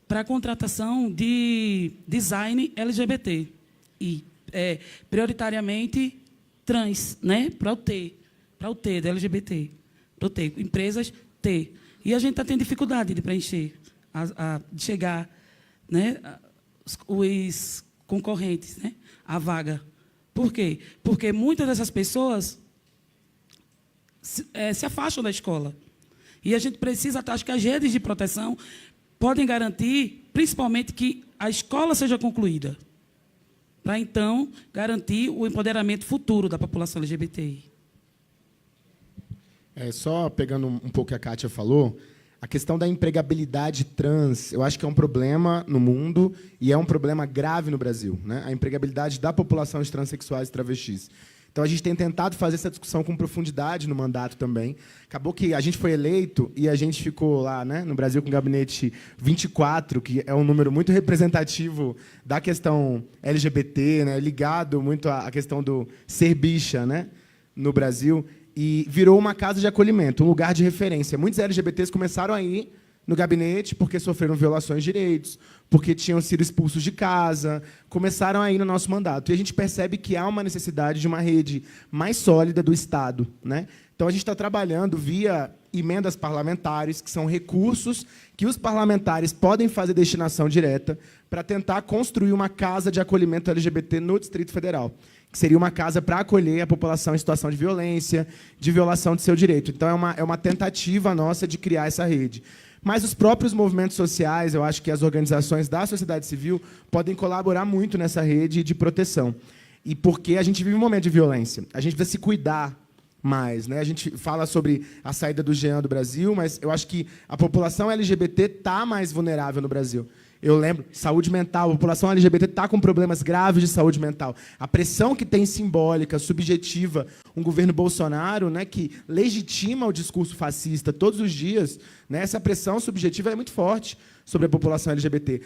para a contratação de design LGBT. E, prioritariamente, trans, né? Para o T, da LGBT. Para o T, empresas T. E a gente está tendo dificuldade de preencher, de chegar, né, os concorrentes, né, à vaga. Por quê? Porque muitas dessas pessoas se afastam da escola. E a gente precisa, acho que as redes de proteção podem garantir, principalmente, que a escola seja concluída, para, então, garantir o empoderamento futuro da população LGBTI. Só pegando um pouco o que a Kátia falou, a questão da empregabilidade trans, eu acho que é um problema no mundo e é um problema grave no Brasil, né? A empregabilidade da população de transexuais e travestis. Então, a gente tem tentado fazer essa discussão com profundidade no mandato também. Acabou que a gente foi eleito e a gente ficou lá, né, no Brasil com o gabinete 24, que é um número muito representativo da questão LGBT, né, ligado muito à questão do ser bicha, né, no Brasil. E virou uma casa de acolhimento, um lugar de referência. Muitos LGBTs começaram a ir no gabinete porque sofreram violações de direitos, porque tinham sido expulsos de casa, começaram aí no nosso mandato. E a gente percebe que há uma necessidade de uma rede mais sólida do Estado, né? Então, a gente está trabalhando via emendas parlamentares, que são recursos que os parlamentares podem fazer destinação direta para tentar construir uma casa de acolhimento LGBT no Distrito Federal, que seria uma casa para acolher a população em situação de violência, de violação de seu direito. Então, é uma tentativa nossa de criar essa rede. Mas os próprios movimentos sociais, eu acho que as organizações da sociedade civil podem colaborar muito nessa rede de proteção. E porque a gente vive um momento de violência. A gente precisa se cuidar mais, né? A gente fala sobre a saída do Jean do Brasil, mas eu acho que a população LGBT está mais vulnerável no Brasil. Eu lembro, saúde mental, a população LGBT está com problemas graves de saúde mental. A pressão que tem simbólica, subjetiva, um governo Bolsonaro, né, que legitima o discurso fascista todos os dias, né, essa pressão subjetiva é muito forte sobre a população LGBT.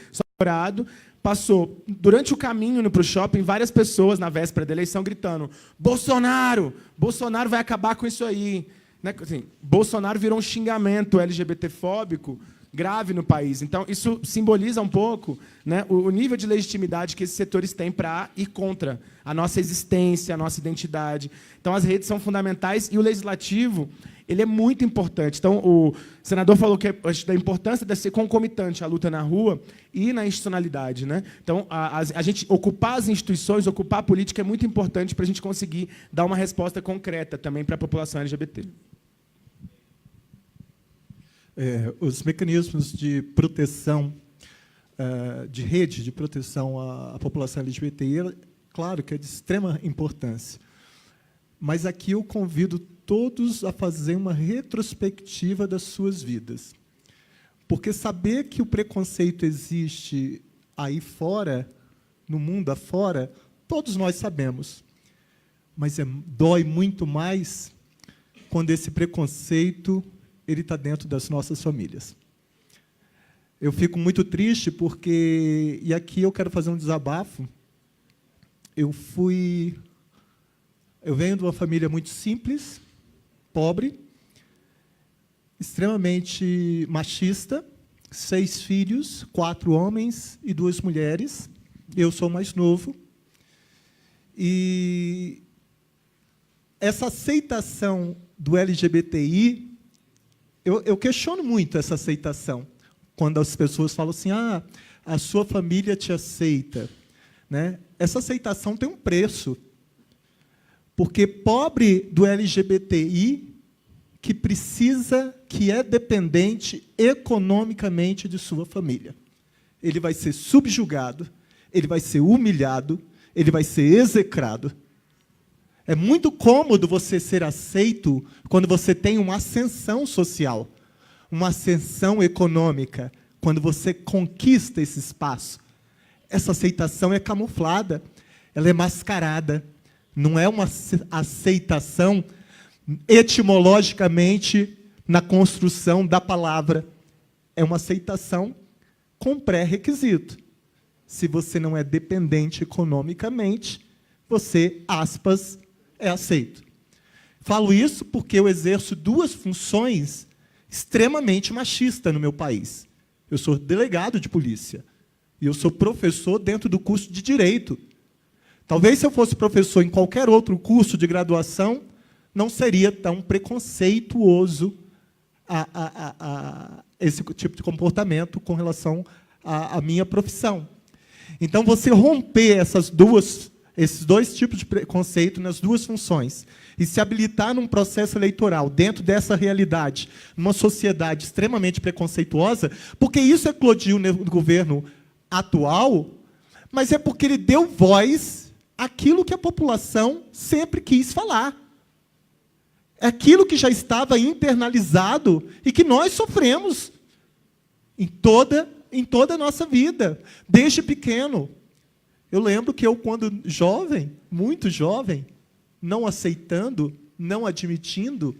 Passou, durante o caminho indo para o shopping, várias pessoas, na véspera da eleição, gritando: Bolsonaro! Bolsonaro vai acabar com isso aí. Né? Assim, Bolsonaro virou um xingamento LGBTfóbico grave no país. Então, isso simboliza um pouco, né, o nível de legitimidade que esses setores têm para ir contra a nossa existência, a nossa identidade. Então, as redes são fundamentais e o legislativo ele é muito importante. Então, o senador falou que da importância de ser concomitante à luta na rua e na institucionalidade, né? Então, a gente ocupar as instituições, ocupar a política é muito importante para a gente conseguir dar uma resposta concreta também para a população LGBT. Os mecanismos de proteção, de rede de proteção à população LGBTI, claro que é de extrema importância. Mas aqui eu convido todos a fazer uma retrospectiva das suas vidas. Porque saber que o preconceito existe aí fora, no mundo afora, todos nós sabemos. Mas dói muito mais quando esse preconceito ele está dentro das nossas famílias. Eu fico muito triste porque, e aqui eu quero fazer um desabafo, eu venho de uma família muito simples, pobre, extremamente machista, 6 filhos, 4 homens e 2 mulheres. Eu sou o mais novo. E essa aceitação do LGBTI, eu questiono muito essa aceitação, quando as pessoas falam assim, a sua família te aceita, né? Essa aceitação tem um preço, porque pobre do LGBTI que é dependente economicamente de sua família. Ele vai ser subjugado, ele vai ser humilhado, ele vai ser execrado. É muito cômodo você ser aceito quando você tem uma ascensão social, uma ascensão econômica, quando você conquista esse espaço. Essa aceitação é camuflada, ela é mascarada. Não é uma aceitação etimologicamente na construção da palavra. É uma aceitação com pré-requisito. Se você não é dependente economicamente, você, aspas, é aceito. Falo isso porque eu exerço 2 funções extremamente machistas no meu país. Eu sou delegado de polícia e eu sou professor dentro do curso de Direito. Talvez, se eu fosse professor em qualquer outro curso de graduação, não seria tão preconceituoso esse tipo de comportamento com relação à minha profissão. Então, você romper esses 2 tipos de preconceito nas 2 funções e se habilitar num processo eleitoral dentro dessa realidade, numa sociedade extremamente preconceituosa, porque isso eclodiu no governo atual, mas é porque ele deu voz àquilo que a população sempre quis falar. É aquilo que já estava internalizado e que nós sofremos em toda a nossa vida, desde pequeno. Eu lembro que eu, quando jovem, muito jovem, não aceitando, não admitindo,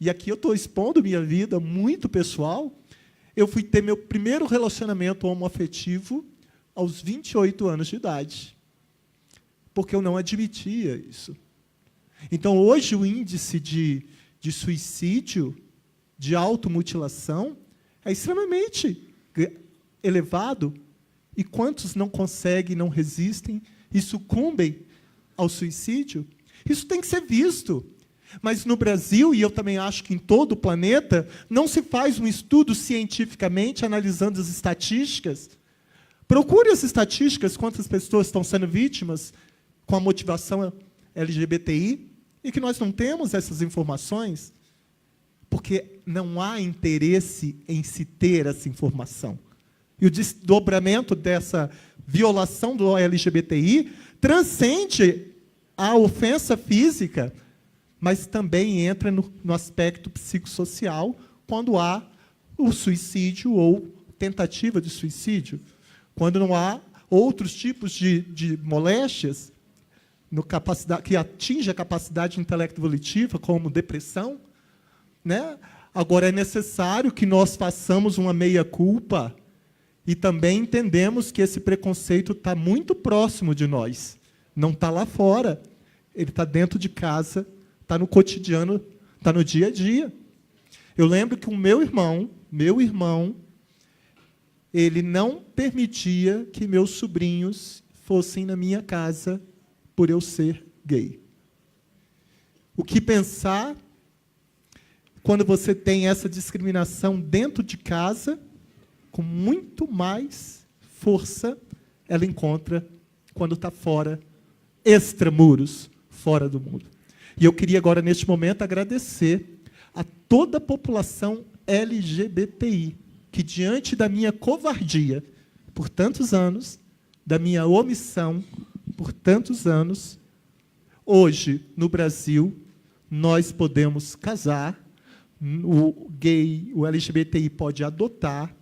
e aqui eu estou expondo minha vida muito pessoal, eu fui ter meu primeiro relacionamento homoafetivo aos 28 anos de idade, porque eu não admitia isso. Então, hoje, o índice de suicídio, de automutilação, é extremamente elevado. E quantos não conseguem, não resistem e sucumbem ao suicídio? Isso tem que ser visto. Mas no Brasil, e eu também acho que em todo o planeta, não se faz um estudo cientificamente analisando as estatísticas. Procure as estatísticas, quantas pessoas estão sendo vítimas com a motivação LGBTI, e que nós não temos essas informações, porque não há interesse em se ter essa informação. E o desdobramento dessa violação do LGBTI transcende a ofensa física, mas também entra no aspecto psicossocial, quando há o suicídio ou tentativa de suicídio. Quando não há outros tipos de moléstias que atingem a capacidade intelecto-volitiva, como depressão, né? Agora, é necessário que nós façamos uma meia-culpa e também entendemos que esse preconceito está muito próximo de nós. Não está lá fora. Ele está dentro de casa, está no cotidiano, está no dia a dia. Eu lembro que o meu irmão, ele não permitia que meus sobrinhos fossem na minha casa por eu ser gay. O que pensar quando você tem essa discriminação dentro de casa, com muito mais força ela encontra quando está fora, extramuros, fora do mundo. E eu queria agora, neste momento, agradecer a toda a população LGBTI, que diante da minha covardia, por tantos anos, da minha omissão, por tantos anos, hoje, no Brasil, nós podemos casar, o gay, o LGBTI pode adotar,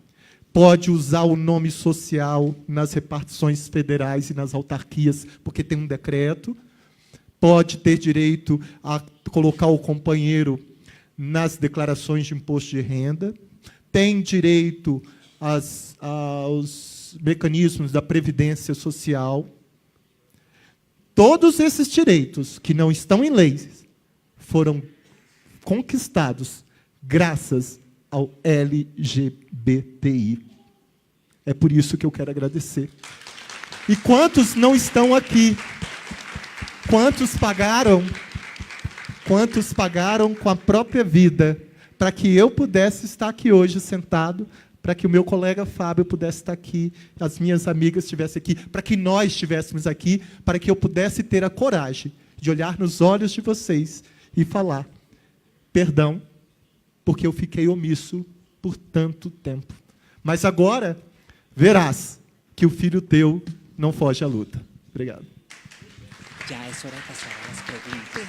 pode usar o nome social nas repartições federais e nas autarquias, porque tem um decreto, pode ter direito a colocar o companheiro nas declarações de imposto de renda, tem direito aos mecanismos da Previdência Social. Todos esses direitos que não estão em leis foram conquistados graças ao LGBTI. É por isso que eu quero agradecer. E quantos não estão aqui? Quantos pagaram com a própria vida para que eu pudesse estar aqui hoje sentado, para que o meu colega Fábio pudesse estar aqui, as minhas amigas estivessem aqui, para que nós estivéssemos aqui, para que eu pudesse ter a coragem de olhar nos olhos de vocês e falar: perdão, porque eu fiquei omisso por tanto tempo. Mas agora verás que o filho teu não foge à luta. Obrigado. Já é hora de passar as perguntas.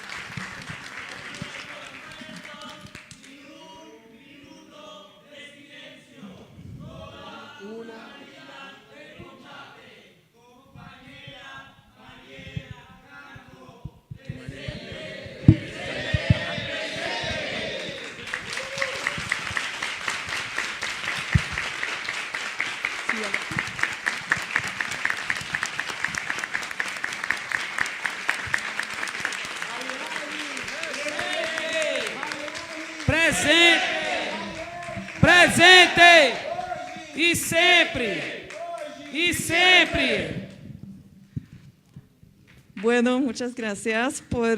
Presente e sempre. Bueno, muchas gracias por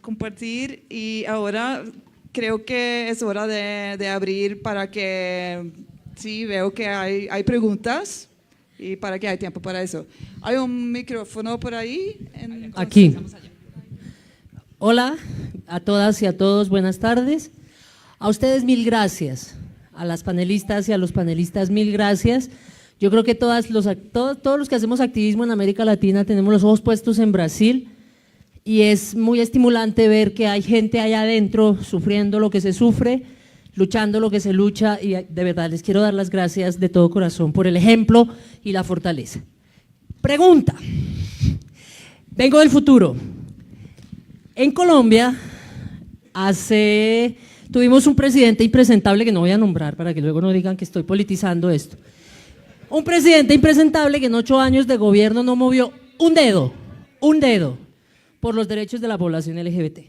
compartir y ahora creo que es hora de abrir para que, sí, veo que hay preguntas y para que hay tiempo para eso. ¿Hay un micrófono por ahí? Aquí. Hola a todas y a todos, buenas tardes. A ustedes mil gracias, a las panelistas y a los panelistas mil gracias. Yo creo que todos los que hacemos activismo en América Latina tenemos los ojos puestos en Brasil y es muy estimulante ver que hay gente allá adentro sufriendo lo que se sufre, luchando lo que se lucha, y de verdad les quiero dar las gracias de todo corazón por el ejemplo y la fortaleza. Pregunta, vengo del futuro. En Colombia tuvimos un presidente impresentable que no voy a nombrar para que luego no digan que estoy politizando esto. Un presidente impresentable que en 8 años de gobierno no movió un dedo por los derechos de la población LGBT.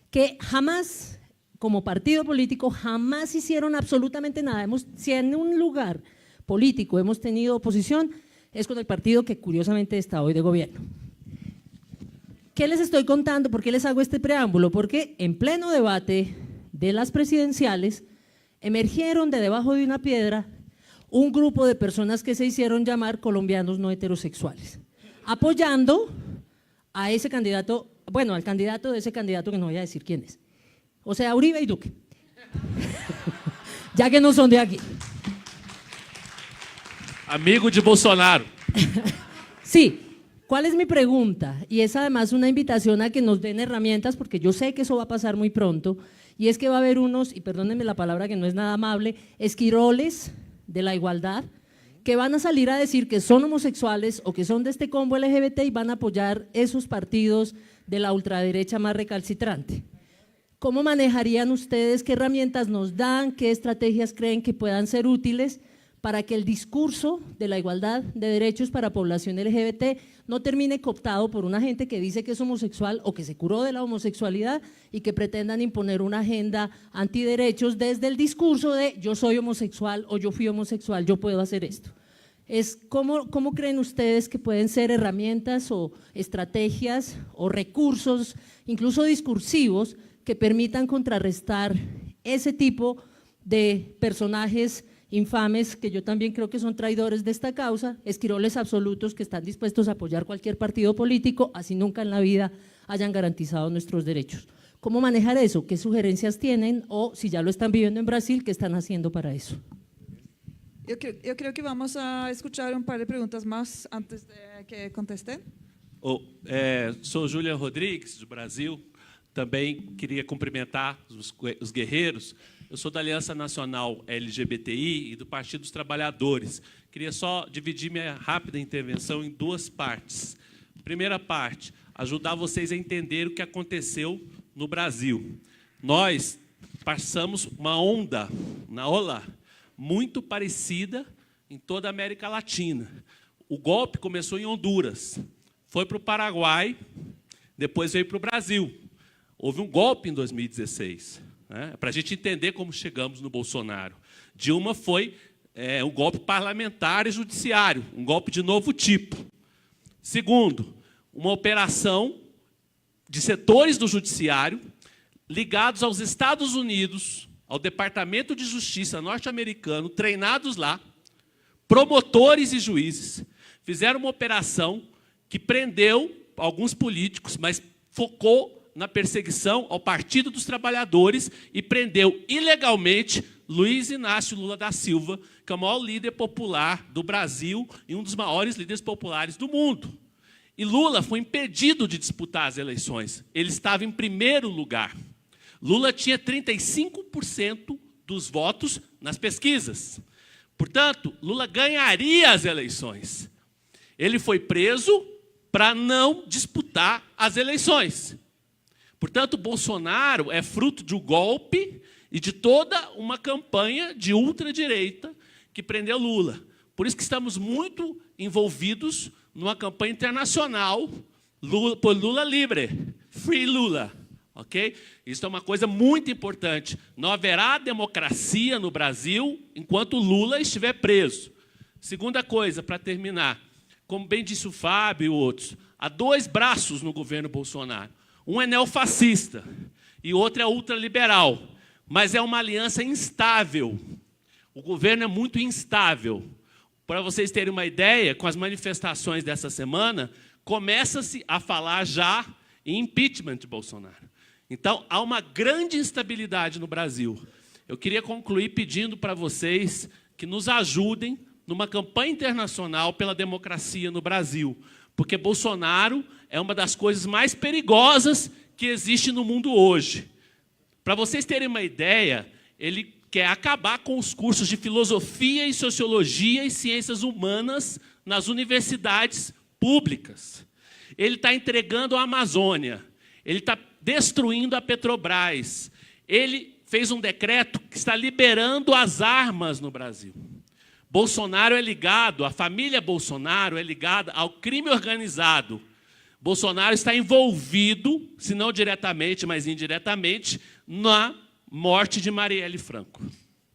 Que jamás como partido político, jamás hicieron absolutamente nada. Si en un lugar político hemos tenido oposición, es con el partido que curiosamente está hoy de gobierno. ¿Qué les estoy contando? ¿Por qué les hago este preámbulo? Porque en pleno debate de las presidenciales emergieron de debajo de una piedra un grupo de personas que se hicieron llamar colombianos no heterosexuales, apoyando a ese candidato, bueno, al candidato de ese candidato que no voy a decir quién es, o sea, Uribe y Duque, ya que no son de aquí. Amigo de Bolsonaro. Sí, ¿cuál es mi pregunta? Y es además una invitación a que nos den herramientas, porque yo sé que eso va a pasar muy pronto, y es que va a haber unos, y perdónenme la palabra que no es nada amable, esquiroles de la igualdad, que van a salir a decir que son homosexuales o que son de este combo LGBT y van a apoyar esos partidos de la ultraderecha más recalcitrante. ¿Cómo manejarían ustedes? ¿Qué herramientas nos dan? ¿Qué estrategias creen que puedan ser útiles para que el discurso de la igualdad de derechos para población LGBT no termine cooptado por una gente que dice que es homosexual o que se curó de la homosexualidad y que pretendan imponer una agenda antiderechos desde el discurso de yo soy homosexual o yo fui homosexual, yo puedo hacer esto? ¿Cómo creen ustedes que pueden ser herramientas o estrategias o recursos, incluso discursivos, que permitan contrarrestar ese tipo de personajes infames, que yo también creo que son traidores de esta causa, esquiroles absolutos que están dispuestos a apoyar cualquier partido político, así nunca en la vida hayan garantizado nuestros derechos? ¿Cómo manejar eso? ¿Qué sugerencias tienen? O si ya lo están viviendo en Brasil, ¿qué están haciendo para eso? Yo creo que vamos a escuchar un par de preguntas más antes de que contesten. Sou Júlia Rodrigues, do Brasil. Também queria cumprimentar os guerreiros. Eu sou da Aliança Nacional LGBTI e do Partido dos Trabalhadores. Queria só dividir minha rápida intervenção em duas partes. Primeira parte, ajudar vocês a entender o que aconteceu no Brasil. Nós passamos uma onda muito parecida em toda a América Latina. O golpe começou em Honduras, foi para o Paraguai, depois veio para o Brasil. Houve um golpe em 2016, né, para a gente entender como chegamos no Bolsonaro. Dilma foi um golpe parlamentar e judiciário, um golpe de novo tipo. Segundo, uma operação de setores do judiciário ligados aos Estados Unidos, ao Departamento de Justiça norte-americano, treinados lá, promotores e juízes, fizeram uma operação que prendeu alguns políticos, mas focou na perseguição ao Partido dos Trabalhadores e prendeu ilegalmente Luiz Inácio Lula da Silva, que é o maior líder popular do Brasil e um dos maiores líderes populares do mundo. E Lula foi impedido de disputar as eleições. Ele estava em primeiro lugar. Lula tinha 35% dos votos nas pesquisas. Portanto, Lula ganharia as eleições. Ele foi preso para não disputar as eleições. Portanto, Bolsonaro é fruto de um golpe e de toda uma campanha de ultradireita que prendeu Lula. Por isso que estamos muito envolvidos numa campanha internacional por Lula livre, Free Lula. Okay? Isso é uma coisa muito importante. Não haverá democracia no Brasil enquanto Lula estiver preso. Segunda coisa, para terminar, como bem disse o Fábio e outros, há dois braços no governo Bolsonaro. Um é neofascista e o outro é ultraliberal, mas é uma aliança instável. O governo é muito instável. Para vocês terem uma ideia, com as manifestações dessa semana, começa-se a falar já em impeachment de Bolsonaro. Então, há uma grande instabilidade no Brasil. Eu queria concluir pedindo para vocês que nos ajudem numa campanha internacional pela democracia no Brasil, porque Bolsonaro é uma das coisas mais perigosas que existe no mundo hoje. Para vocês terem uma ideia, ele quer acabar com os cursos de filosofia e sociologia e ciências humanas nas universidades públicas. Ele está entregando a Amazônia, ele está destruindo a Petrobras, ele fez um decreto que está liberando as armas no Brasil. Bolsonaro é ligado, a família Bolsonaro é ligada ao crime organizado. Bolsonaro está envolvido, se não diretamente, mas indiretamente, na morte de Marielle Franco.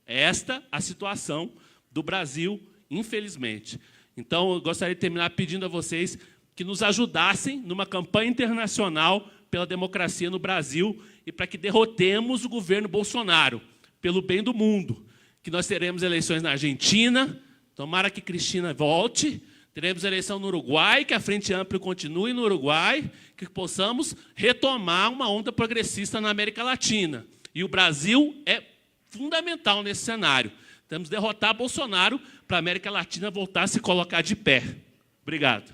Esta a situação do Brasil, infelizmente. Então, eu gostaria de terminar pedindo a vocês que nos ajudassem numa campanha internacional pela democracia no Brasil e para que derrotemos o governo Bolsonaro, pelo bem do mundo. Que nós teremos eleições na Argentina, tomara que Cristina volte, teremos eleição no Uruguai, que a Frente Ampla continue no Uruguai, que possamos retomar uma onda progressista na América Latina. E o Brasil é fundamental nesse cenário. Temos que derrotar Bolsonaro para a América Latina voltar a se colocar de pé. Obrigado.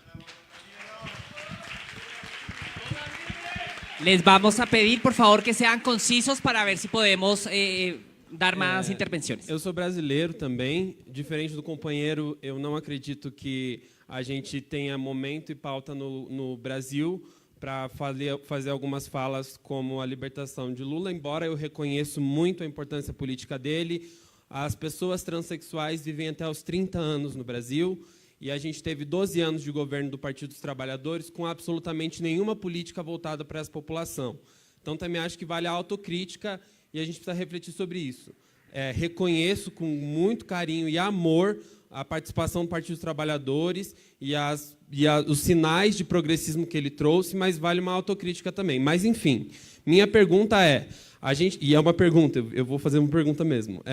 Les vamos a pedir, por favor, que sean concisos para ver si podemos dar más intervenciones. Eu sou brasileiro também, diferente do companheiro, eu não acredito que a gente tenha momento e pauta no Brasil para fazer algumas falas como a libertação de Lula, embora eu reconheço muito a importância política dele. As pessoas transexuais vivem até os 30 anos no Brasil e a gente teve 12 anos de governo do Partido dos Trabalhadores com absolutamente nenhuma política voltada para essa população. Então, também acho que vale a autocrítica e a gente precisa refletir sobre isso. Reconheço com muito carinho e amor a participação do Partido dos Trabalhadores e os sinais de progressismo que ele trouxe, mas vale uma autocrítica também. Mas, enfim, minha pergunta é... e é uma pergunta, eu vou fazer uma pergunta mesmo.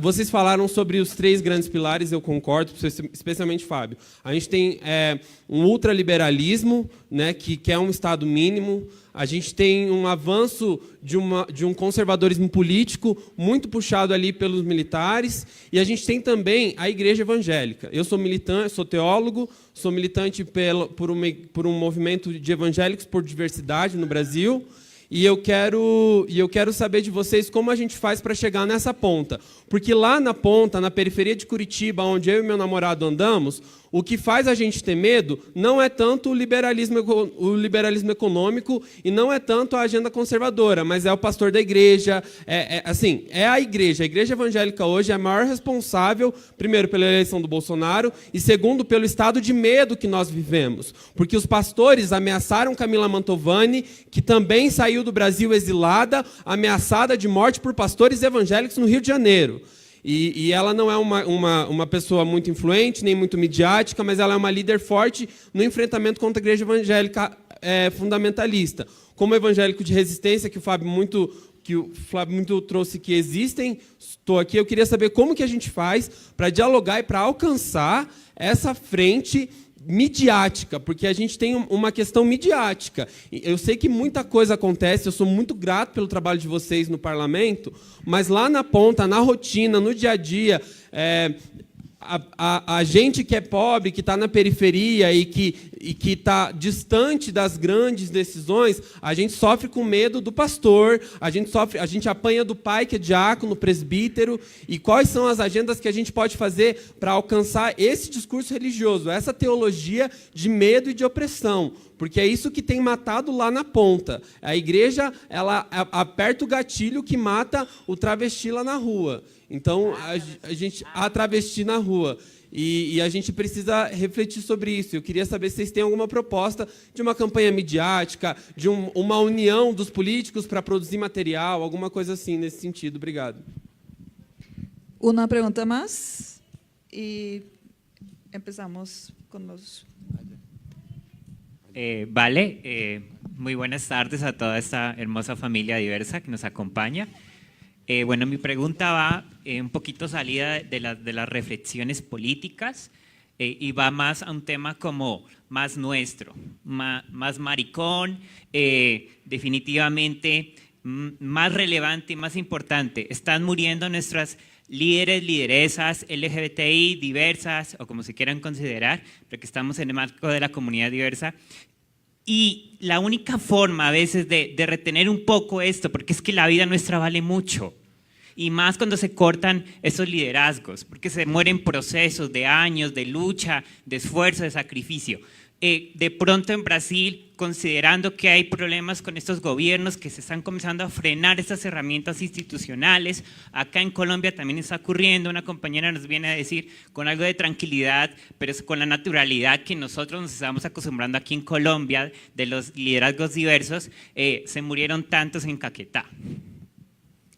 Vocês falaram sobre os 3 grandes pilares, eu concordo, especialmente Fábio. A gente tem um ultraliberalismo, né, que quer um Estado mínimo. A gente tem um avanço de um conservadorismo político muito puxado ali pelos militares. E a gente tem também a Igreja Evangélica. Eu sou militante, sou teólogo, sou militante por um movimento de evangélicos por diversidade no Brasil. E eu quero saber de vocês como a gente faz para chegar nessa ponta. Porque lá na ponta, na periferia de Curitiba, onde eu e meu namorado andamos, o que faz a gente ter medo não é tanto o liberalismo econômico e não é tanto a agenda conservadora, mas é o pastor da igreja. É a igreja. A igreja evangélica hoje é a maior responsável, primeiro, pela eleição do Bolsonaro e, segundo, pelo estado de medo que nós vivemos. Porque os pastores ameaçaram Camila Mantovani, que também saiu do Brasil exilada, ameaçada de morte por pastores evangélicos no Rio de Janeiro. E ela não é uma pessoa muito influente, nem muito midiática, mas ela é uma líder forte no enfrentamento contra a igreja evangélica fundamentalista. Como evangélico de resistência, que o Fábio muito trouxe que existem, estou aqui, eu queria saber como que a gente faz para dialogar e para alcançar essa frente midiática, porque a gente tem uma questão midiática. Eu sei que muita coisa acontece, eu sou muito grato pelo trabalho de vocês no parlamento, mas lá na ponta, na rotina, no dia a dia, a gente que é pobre, que está na periferia e que está distante das grandes decisões, a gente sofre com medo do pastor, a gente apanha do pai, que é diácono, presbítero, e quais são as agendas que a gente pode fazer para alcançar esse discurso religioso, essa teologia de medo e de opressão, porque é isso que tem matado lá na ponta. A igreja, ela aperta o gatilho que mata o travesti lá na rua. Então, a travesti na rua. E a gente precisa refletir sobre isso. Eu queria saber se vocês têm alguma proposta de uma campanha midiática, de uma união dos políticos para produzir material, alguma coisa assim nesse sentido. Obrigado. Uma pergunta mais e empezamos com los... Muy buenas tardes a toda esta hermosa familia diversa que nos acompaña. Bueno, mi pregunta va un poquito salida de las reflexiones políticas y va más a un tema como más nuestro, más maricón, definitivamente más relevante y más importante. Están muriendo nuestras líderes, lideresas, LGBTI, diversas, o como se quieran considerar, pero que estamos en el marco de la comunidad diversa. Y la única forma a veces de retener un poco esto, porque es que la vida nuestra vale mucho, y más cuando se cortan esos liderazgos, porque se mueren procesos de años, de lucha, de esfuerzo, de sacrificio. de pronto en Brasil, considerando que hay problemas con estos gobiernos, que se están comenzando a frenar estas herramientas institucionales. Acá en Colombia también está ocurriendo, una compañera nos viene a decir con algo de tranquilidad, pero es con la naturalidad que nosotros nos estamos acostumbrando aquí en Colombia, de los liderazgos diversos, se murieron tantos en Caquetá.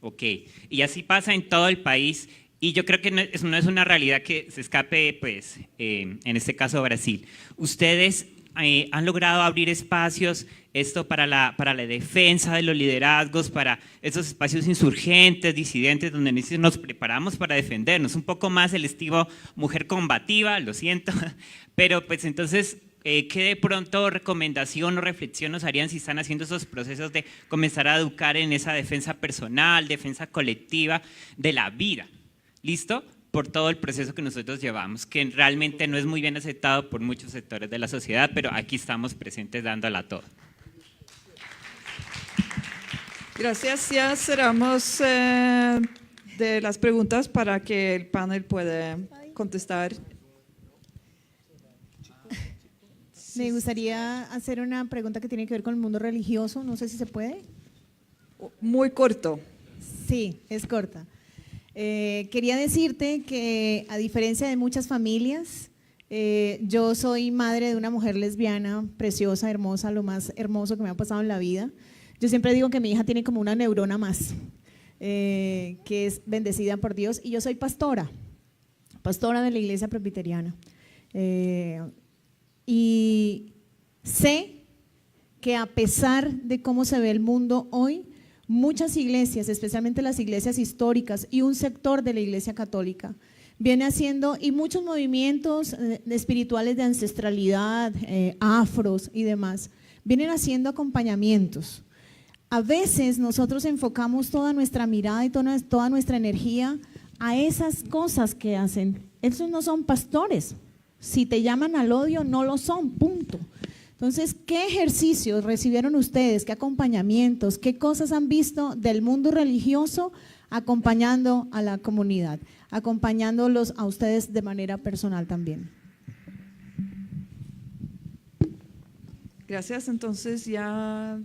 Ok, y así pasa en todo el país. Y yo creo que no es una realidad que se escape, pues, en este caso Brasil. Ustedes han logrado abrir espacios, esto para la defensa de los liderazgos, para esos espacios insurgentes, disidentes, donde nos preparamos para defendernos. Un poco más el estilo mujer combativa, lo siento, pero pues entonces, ¿qué de pronto recomendación o reflexión nos harían si están haciendo esos procesos de comenzar a educar en esa defensa personal, defensa colectiva de la vida? ¿Listo? Por todo el proceso que nosotros llevamos, que realmente no es muy bien aceptado por muchos sectores de la sociedad, pero aquí estamos presentes dándola todo. Gracias. Ya cerramos de las preguntas para que el panel pueda contestar. Me gustaría hacer una pregunta que tiene que ver con el mundo religioso, no sé si se puede. Muy corto. Sí, es corta. Quería decirte que a diferencia de muchas familias, yo soy madre de una mujer lesbiana, preciosa, hermosa, lo más hermoso que me ha pasado en la vida. Yo siempre digo que mi hija tiene como una neurona más, que es bendecida por Dios, y yo soy pastora de la iglesia presbiteriana. Y sé que a pesar de cómo se ve el mundo hoy, muchas iglesias, especialmente las iglesias históricas y un sector de la iglesia católica, viene haciendo, y muchos movimientos espirituales de ancestralidad, afros y demás, vienen haciendo acompañamientos. A veces nosotros enfocamos toda nuestra mirada y toda nuestra energía a esas cosas que hacen. Esos no son pastores. Si te llaman al odio, no lo son, punto. Entonces, ¿qué ejercicios recibieron ustedes? ¿Qué acompañamientos? ¿Qué cosas han visto del mundo religioso acompañando a la comunidad, acompañándolos a ustedes de manera personal también? Gracias. Entonces ya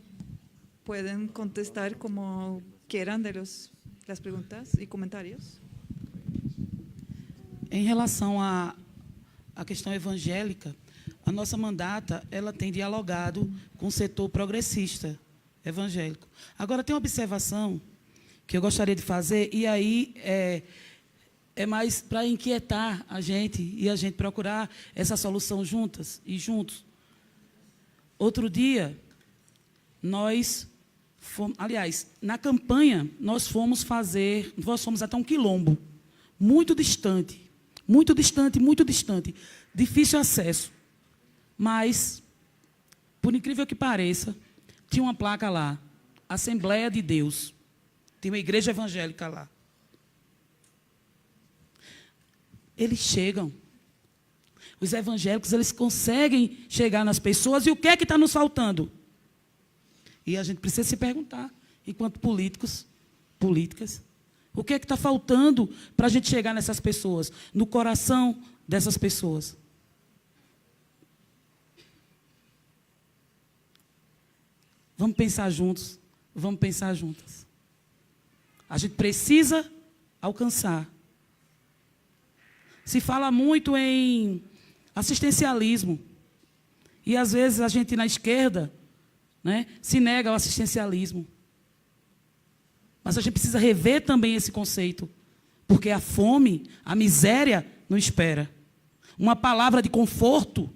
pueden contestar como quieran de las preguntas y comentarios. Em relação à questão evangélica, a nossa mandata ela tem dialogado com o setor progressista evangélico. Agora, tem uma observação que eu gostaria de fazer, e aí é mais para inquietar a gente e a gente procurar essa solução juntas e juntos. Outro dia, nós fomos, aliás, na campanha, nós fomos até um quilombo, muito distante, difícil acesso. Mas, por incrível que pareça, tinha uma placa lá, Assembleia de Deus. Tem uma igreja evangélica lá. Eles chegam. Os evangélicos, eles conseguem chegar nas pessoas. E o que é que está nos faltando? E a gente precisa se perguntar, enquanto políticos, políticas, o que é que está faltando para a gente chegar nessas pessoas, no coração dessas pessoas? Vamos pensar juntos, vamos pensar juntas. A gente precisa alcançar. Se fala muito em assistencialismo. E, às vezes, a gente na esquerda, né, se nega ao assistencialismo. Mas a gente precisa rever também esse conceito. Porque a fome, a miséria não espera. Uma palavra de conforto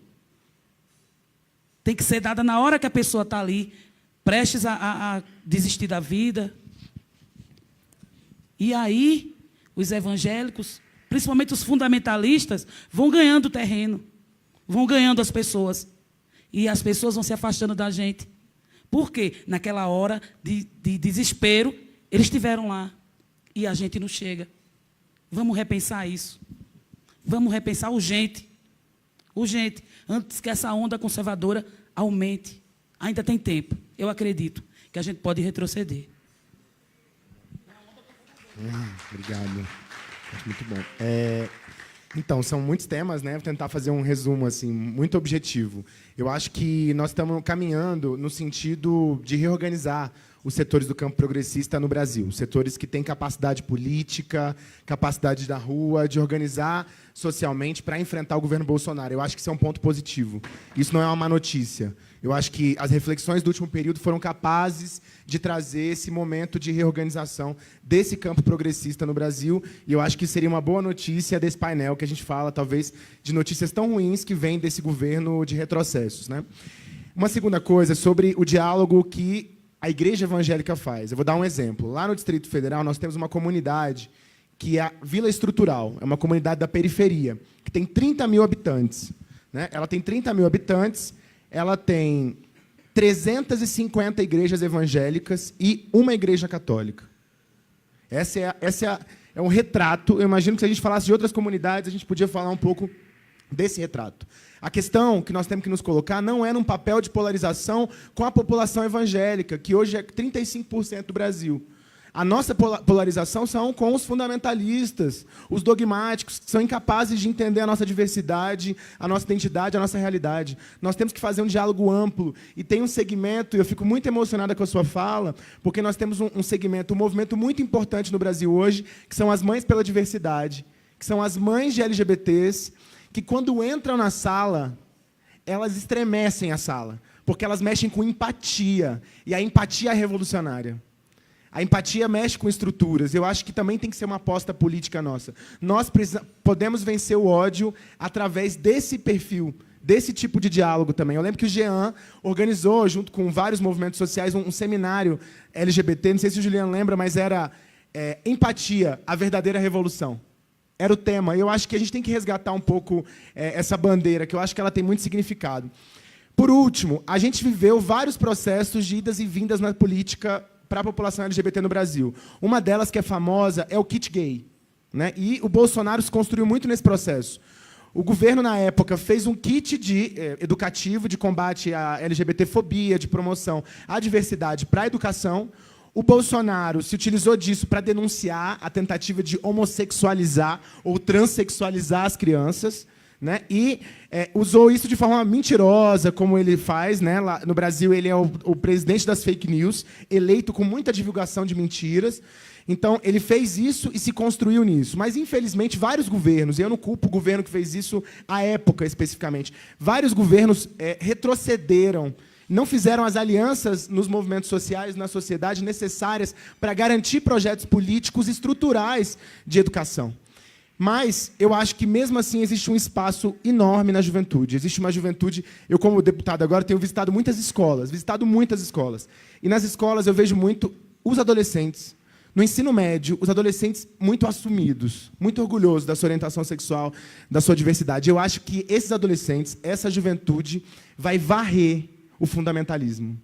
tem que ser dada na hora que a pessoa está ali, prestes a desistir da vida. E aí, os evangélicos, principalmente os fundamentalistas, vão ganhando terreno, vão ganhando as pessoas. E as pessoas vão se afastando da gente. Por quê? Naquela hora de desespero, eles estiveram lá e a gente não chega. Vamos repensar isso. Vamos repensar urgente. Urgente. Antes que essa onda conservadora aumente. Ainda tem tempo. Eu acredito que a gente pode retroceder. Obrigado. Acho muito bom. Então, são muitos temas, né? Vou tentar fazer um resumo assim, muito objetivo. Eu acho que nós estamos caminhando no sentido de reorganizar os setores do campo progressista no Brasil. Setores que têm capacidade política, capacidade da rua, de organizar socialmente para enfrentar o governo Bolsonaro. Eu acho que isso é um ponto positivo. Isso não é uma má notícia. Eu acho que as reflexões do último período foram capazes de trazer esse momento de reorganização desse campo progressista no Brasil, e eu acho que seria uma boa notícia desse painel que a gente fala, talvez, de notícias tão ruins que vêm desse governo de retrocessos, né? Uma segunda coisa sobre o diálogo que a Igreja Evangélica faz. Eu vou dar um exemplo. Lá no Distrito Federal, nós temos uma comunidade que é a Vila Estrutural, é uma comunidade da periferia, que tem 30 mil habitantes, né? Ela tem 30 mil habitantes, ela tem 350 igrejas evangélicas e uma igreja católica. Essa é um retrato. Eu imagino que se a gente falasse de outras comunidades, a gente podia falar um pouco desse retrato. A questão que nós temos que nos colocar não é num papel de polarização com a população evangélica, que hoje é 35% do Brasil. A nossa polarização são com os fundamentalistas, os dogmáticos, que são incapazes de entender a nossa diversidade, a nossa identidade, a nossa realidade. Nós temos que fazer um diálogo amplo. E tem um segmento, e eu fico muito emocionada com a sua fala, porque nós temos um segmento, um movimento muito importante no Brasil hoje, que são as mães pela diversidade, que são as mães de LGBTs, que quando entram na sala, elas estremecem a sala, porque elas mexem com empatia, e a empatia é revolucionária. A empatia mexe com estruturas. Eu acho que também tem que ser uma aposta política nossa. Nós podemos vencer o ódio através desse perfil, desse tipo de diálogo também. Eu lembro que o Jean organizou, junto com vários movimentos sociais, um seminário LGBT, não sei se o Juliano lembra, mas era Empatia, a verdadeira revolução. Era o tema. Eu acho que a gente tem que resgatar um pouco essa bandeira, que eu acho que ela tem muito significado. Por último, a gente viveu vários processos de idas e vindas na política para a população LGBT no Brasil. Uma delas, que é famosa, é o kit gay, né? E o Bolsonaro se construiu muito nesse processo. O governo, na época, fez um kit educativo de combate à LGBTfobia, de promoção à diversidade para a educação. O Bolsonaro se utilizou disso para denunciar a tentativa de homossexualizar ou transexualizar as crianças, né? E usou isso de forma mentirosa, como ele faz, né? Lá no Brasil, ele é o presidente das fake news, eleito com muita divulgação de mentiras. Então, ele fez isso e se construiu nisso. Mas, infelizmente, vários governos, e eu não culpo o governo que fez isso à época, especificamente, vários governos retrocederam, não fizeram as alianças nos movimentos sociais, na sociedade, necessárias para garantir projetos políticos estruturais de educação. Mas eu acho que, mesmo assim, existe um espaço enorme na juventude. Existe uma juventude... Eu, como deputado agora, tenho visitado muitas escolas. E nas escolas eu vejo muito os adolescentes. No ensino médio, os adolescentes muito assumidos, muito orgulhosos da sua orientação sexual, da sua diversidade. Eu acho que esses adolescentes, essa juventude, vai varrer o fundamentalismo.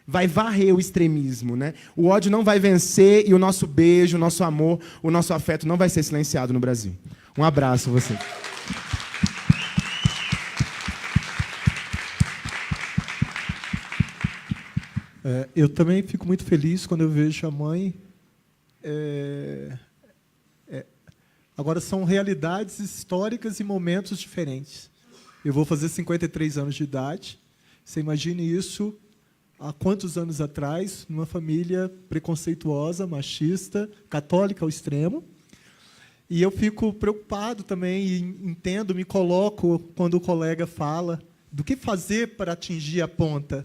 Vai varrer o extremismo, né? O ódio não vai vencer e o nosso beijo, o nosso amor, o nosso afeto não vai ser silenciado no Brasil. Um abraço a você. Eu também fico muito feliz quando eu vejo a mãe. Agora, são realidades históricas e momentos diferentes. Eu vou fazer 53 anos de idade. Você imagine isso há quantos anos atrás, numa família preconceituosa, machista, católica ao extremo. E eu fico preocupado também, e entendo, me coloco quando o colega fala do que fazer para atingir a ponta.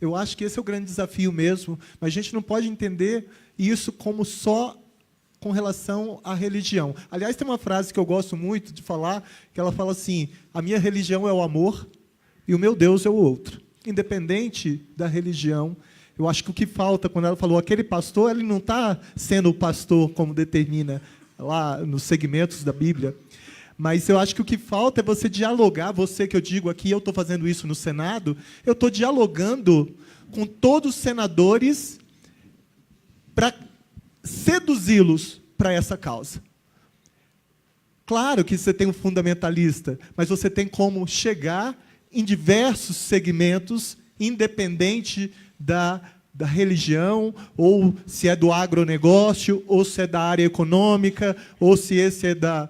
Eu acho que esse é o grande desafio mesmo, mas a gente não pode entender isso como só com relação à religião. Aliás, tem uma frase que eu gosto muito de falar, que ela fala assim: a minha religião é o amor e o meu Deus é o outro. Independente da religião, eu acho que o que falta, quando ela falou aquele pastor, ele não está sendo o pastor como determina lá nos segmentos da Bíblia, mas eu acho que o que falta é você dialogar, você que eu digo aqui, eu estou fazendo isso no Senado, eu estou dialogando com todos os senadores para seduzi-los para essa causa. Claro que você tem um fundamentalista, mas você tem como chegar em diversos segmentos, independente da religião, ou se é do agronegócio, ou se é da área econômica, ou se esse é da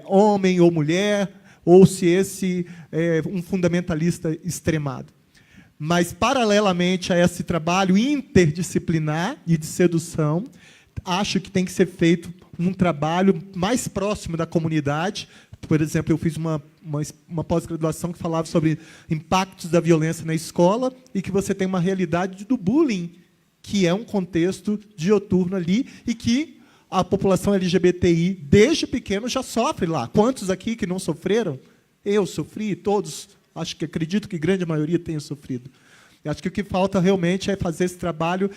homem ou mulher, ou se esse é um fundamentalista extremado. Mas, paralelamente a esse trabalho interdisciplinar e de sedução, acho que tem que ser feito um trabalho mais próximo da comunidade. Por exemplo, eu fiz uma pós-graduação que falava sobre impactos da violência na escola e que você tem uma realidade do bullying, que é um contexto dioturno ali e que a população LGBTI, desde pequeno, já sofre lá. Quantos aqui que não sofreram? Eu sofri, todos, acredito que a grande maioria tenha sofrido. Eu acho que o que falta realmente é fazer esse trabalho,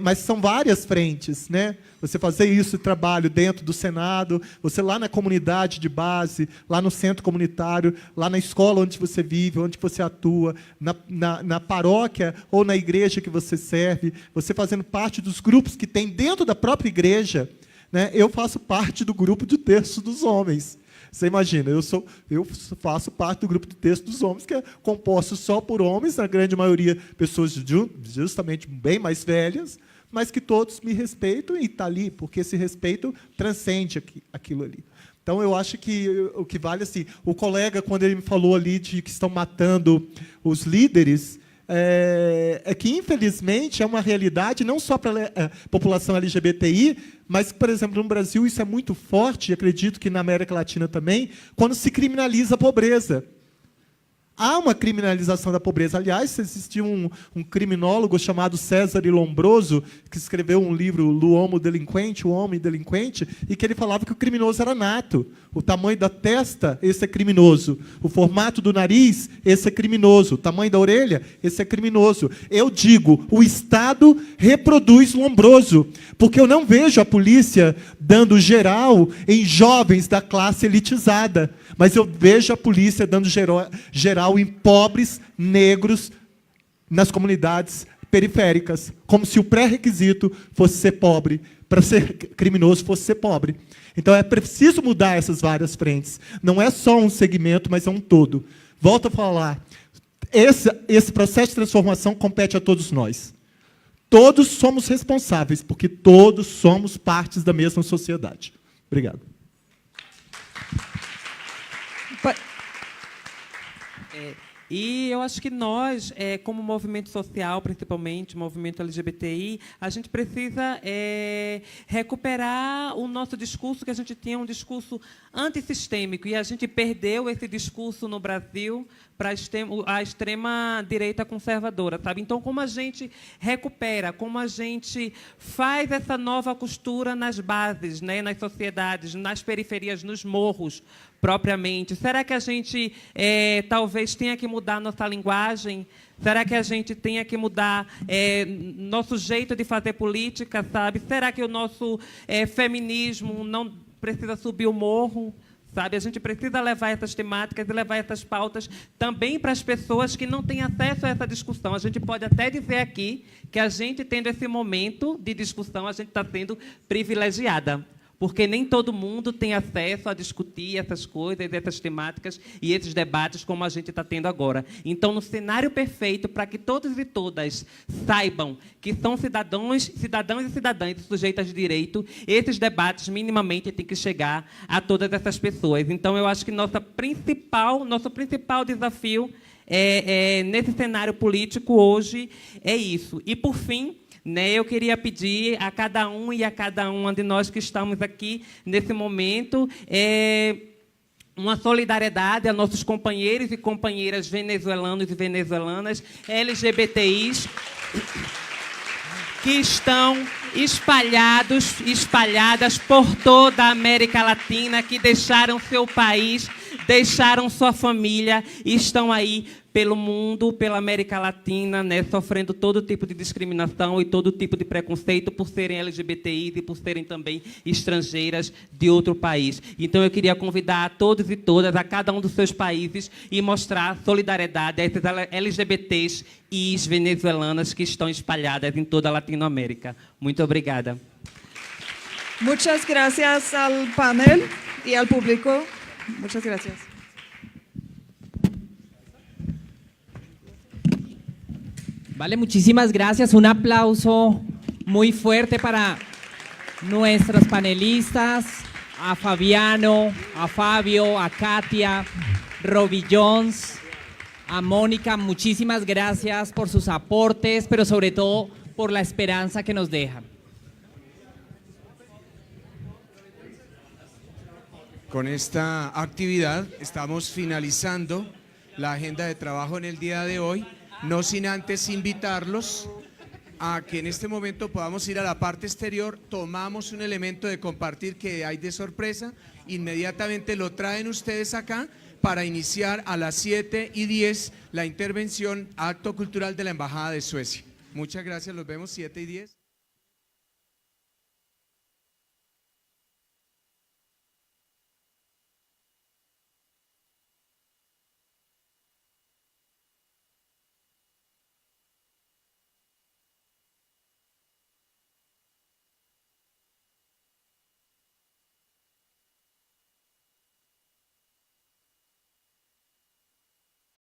mas são várias frentes, né? Você fazer esse trabalho dentro do Senado, você lá na comunidade de base, lá no centro comunitário, lá na escola onde você vive, onde você atua, na paróquia ou na igreja que você serve, você fazendo parte dos grupos que tem dentro da própria igreja, né? Eu faço parte do grupo de terço dos homens. Você imagina, eu faço parte do grupo de texto dos homens, que é composto só por homens, na grande maioria pessoas justamente bem mais velhas, mas que todos me respeitam e está ali, porque esse respeito transcende aquilo ali. Então, eu acho que o que vale, assim, o colega, quando ele me falou ali de que estão matando os líderes, é que, infelizmente, é uma realidade não só para a população LGBTI, mas, por exemplo, no Brasil isso é muito forte, e acredito que na América Latina também, quando se criminaliza a pobreza. Há uma criminalização da pobreza. Aliás, existiu um criminólogo chamado César Lombroso, que escreveu um livro, L'Uomo Delinquente, O Homem Delinquente, e que ele falava que o criminoso era nato. O tamanho da testa, esse é criminoso. O formato do nariz, esse é criminoso. O tamanho da orelha, esse é criminoso. Eu digo, o Estado reproduz Lombroso, porque eu não vejo a polícia dando geral em jovens da classe elitizada, mas eu vejo a polícia dando geral em pobres, negros, nas comunidades periféricas, como se o pré-requisito fosse ser pobre, para ser criminoso fosse ser pobre. Então, é preciso mudar essas várias frentes. Não é só um segmento, mas é um todo. Volto a falar, esse processo de transformação compete a todos nós. Todos somos responsáveis, porque todos somos partes da mesma sociedade. Obrigado. E eu acho que nós, como movimento social, principalmente, movimento LGBTI, a gente precisa recuperar o nosso discurso, que a gente tinha um discurso antissistêmico, e a gente perdeu esse discurso no Brasil para a extrema-direita conservadora, sabe? Então, como a gente recupera, como a gente faz essa nova costura nas bases, né, nas sociedades, nas periferias, nos morros, propriamente? Será que a gente talvez tenha que mudar nossa linguagem? Será que a gente tenha que mudar nosso jeito de fazer política, sabe? Será que o nosso feminismo não precisa subir o morro? Sabe, a gente precisa levar essas temáticas e levar essas pautas também para as pessoas que não têm acesso a essa discussão. A gente pode até dizer aqui que a gente, tendo esse momento de discussão, a gente está sendo privilegiada, porque nem todo mundo tem acesso a discutir essas coisas, essas temáticas e esses debates como a gente está tendo agora. Então, no cenário perfeito, para que todos e todas saibam que são cidadãos e cidadãs sujeitas de direito, esses debates minimamente têm que chegar a todas essas pessoas. Então, eu acho que nosso principal desafio nesse cenário político hoje é isso. E, por fim, eu queria pedir a cada um e a cada uma de nós que estamos aqui nesse momento uma solidariedade a nossos companheiros e companheiras venezuelanos e venezuelanas, LGBTIs, que estão espalhadas por toda a América Latina, que deixaram seu país, deixaram sua família e estão aí pelo mundo, pela América Latina, sofrendo todo tipo de discriminação e todo tipo de preconceito por serem LGBTIs e por serem também estrangeiras de outro país. Então, eu queria convidar a todos e todas, a cada um dos seus países, e mostrar solidariedade a esses LGBTs e venezuelanas que estão espalhadas em toda a Latinoamérica. Muito obrigada. Muchas gracias al panel y al público. Muchas gracias. Vale, muchísimas gracias. Un aplauso muy fuerte para nuestros panelistas, a Fabiano, a Fabio, a Katia, Robbie Jones, a Mónica. Muchísimas gracias por sus aportes, pero sobre todo por la esperanza que nos dejan. Con esta actividad estamos finalizando la agenda de trabajo en el día de hoy, no sin antes invitarlos a que en este momento podamos ir a la parte exterior. Tomamos un elemento de compartir que hay de sorpresa, inmediatamente lo traen ustedes acá para iniciar a las 7:10 la intervención, acto cultural de la Embajada de Suecia. Muchas gracias, los vemos 7:10.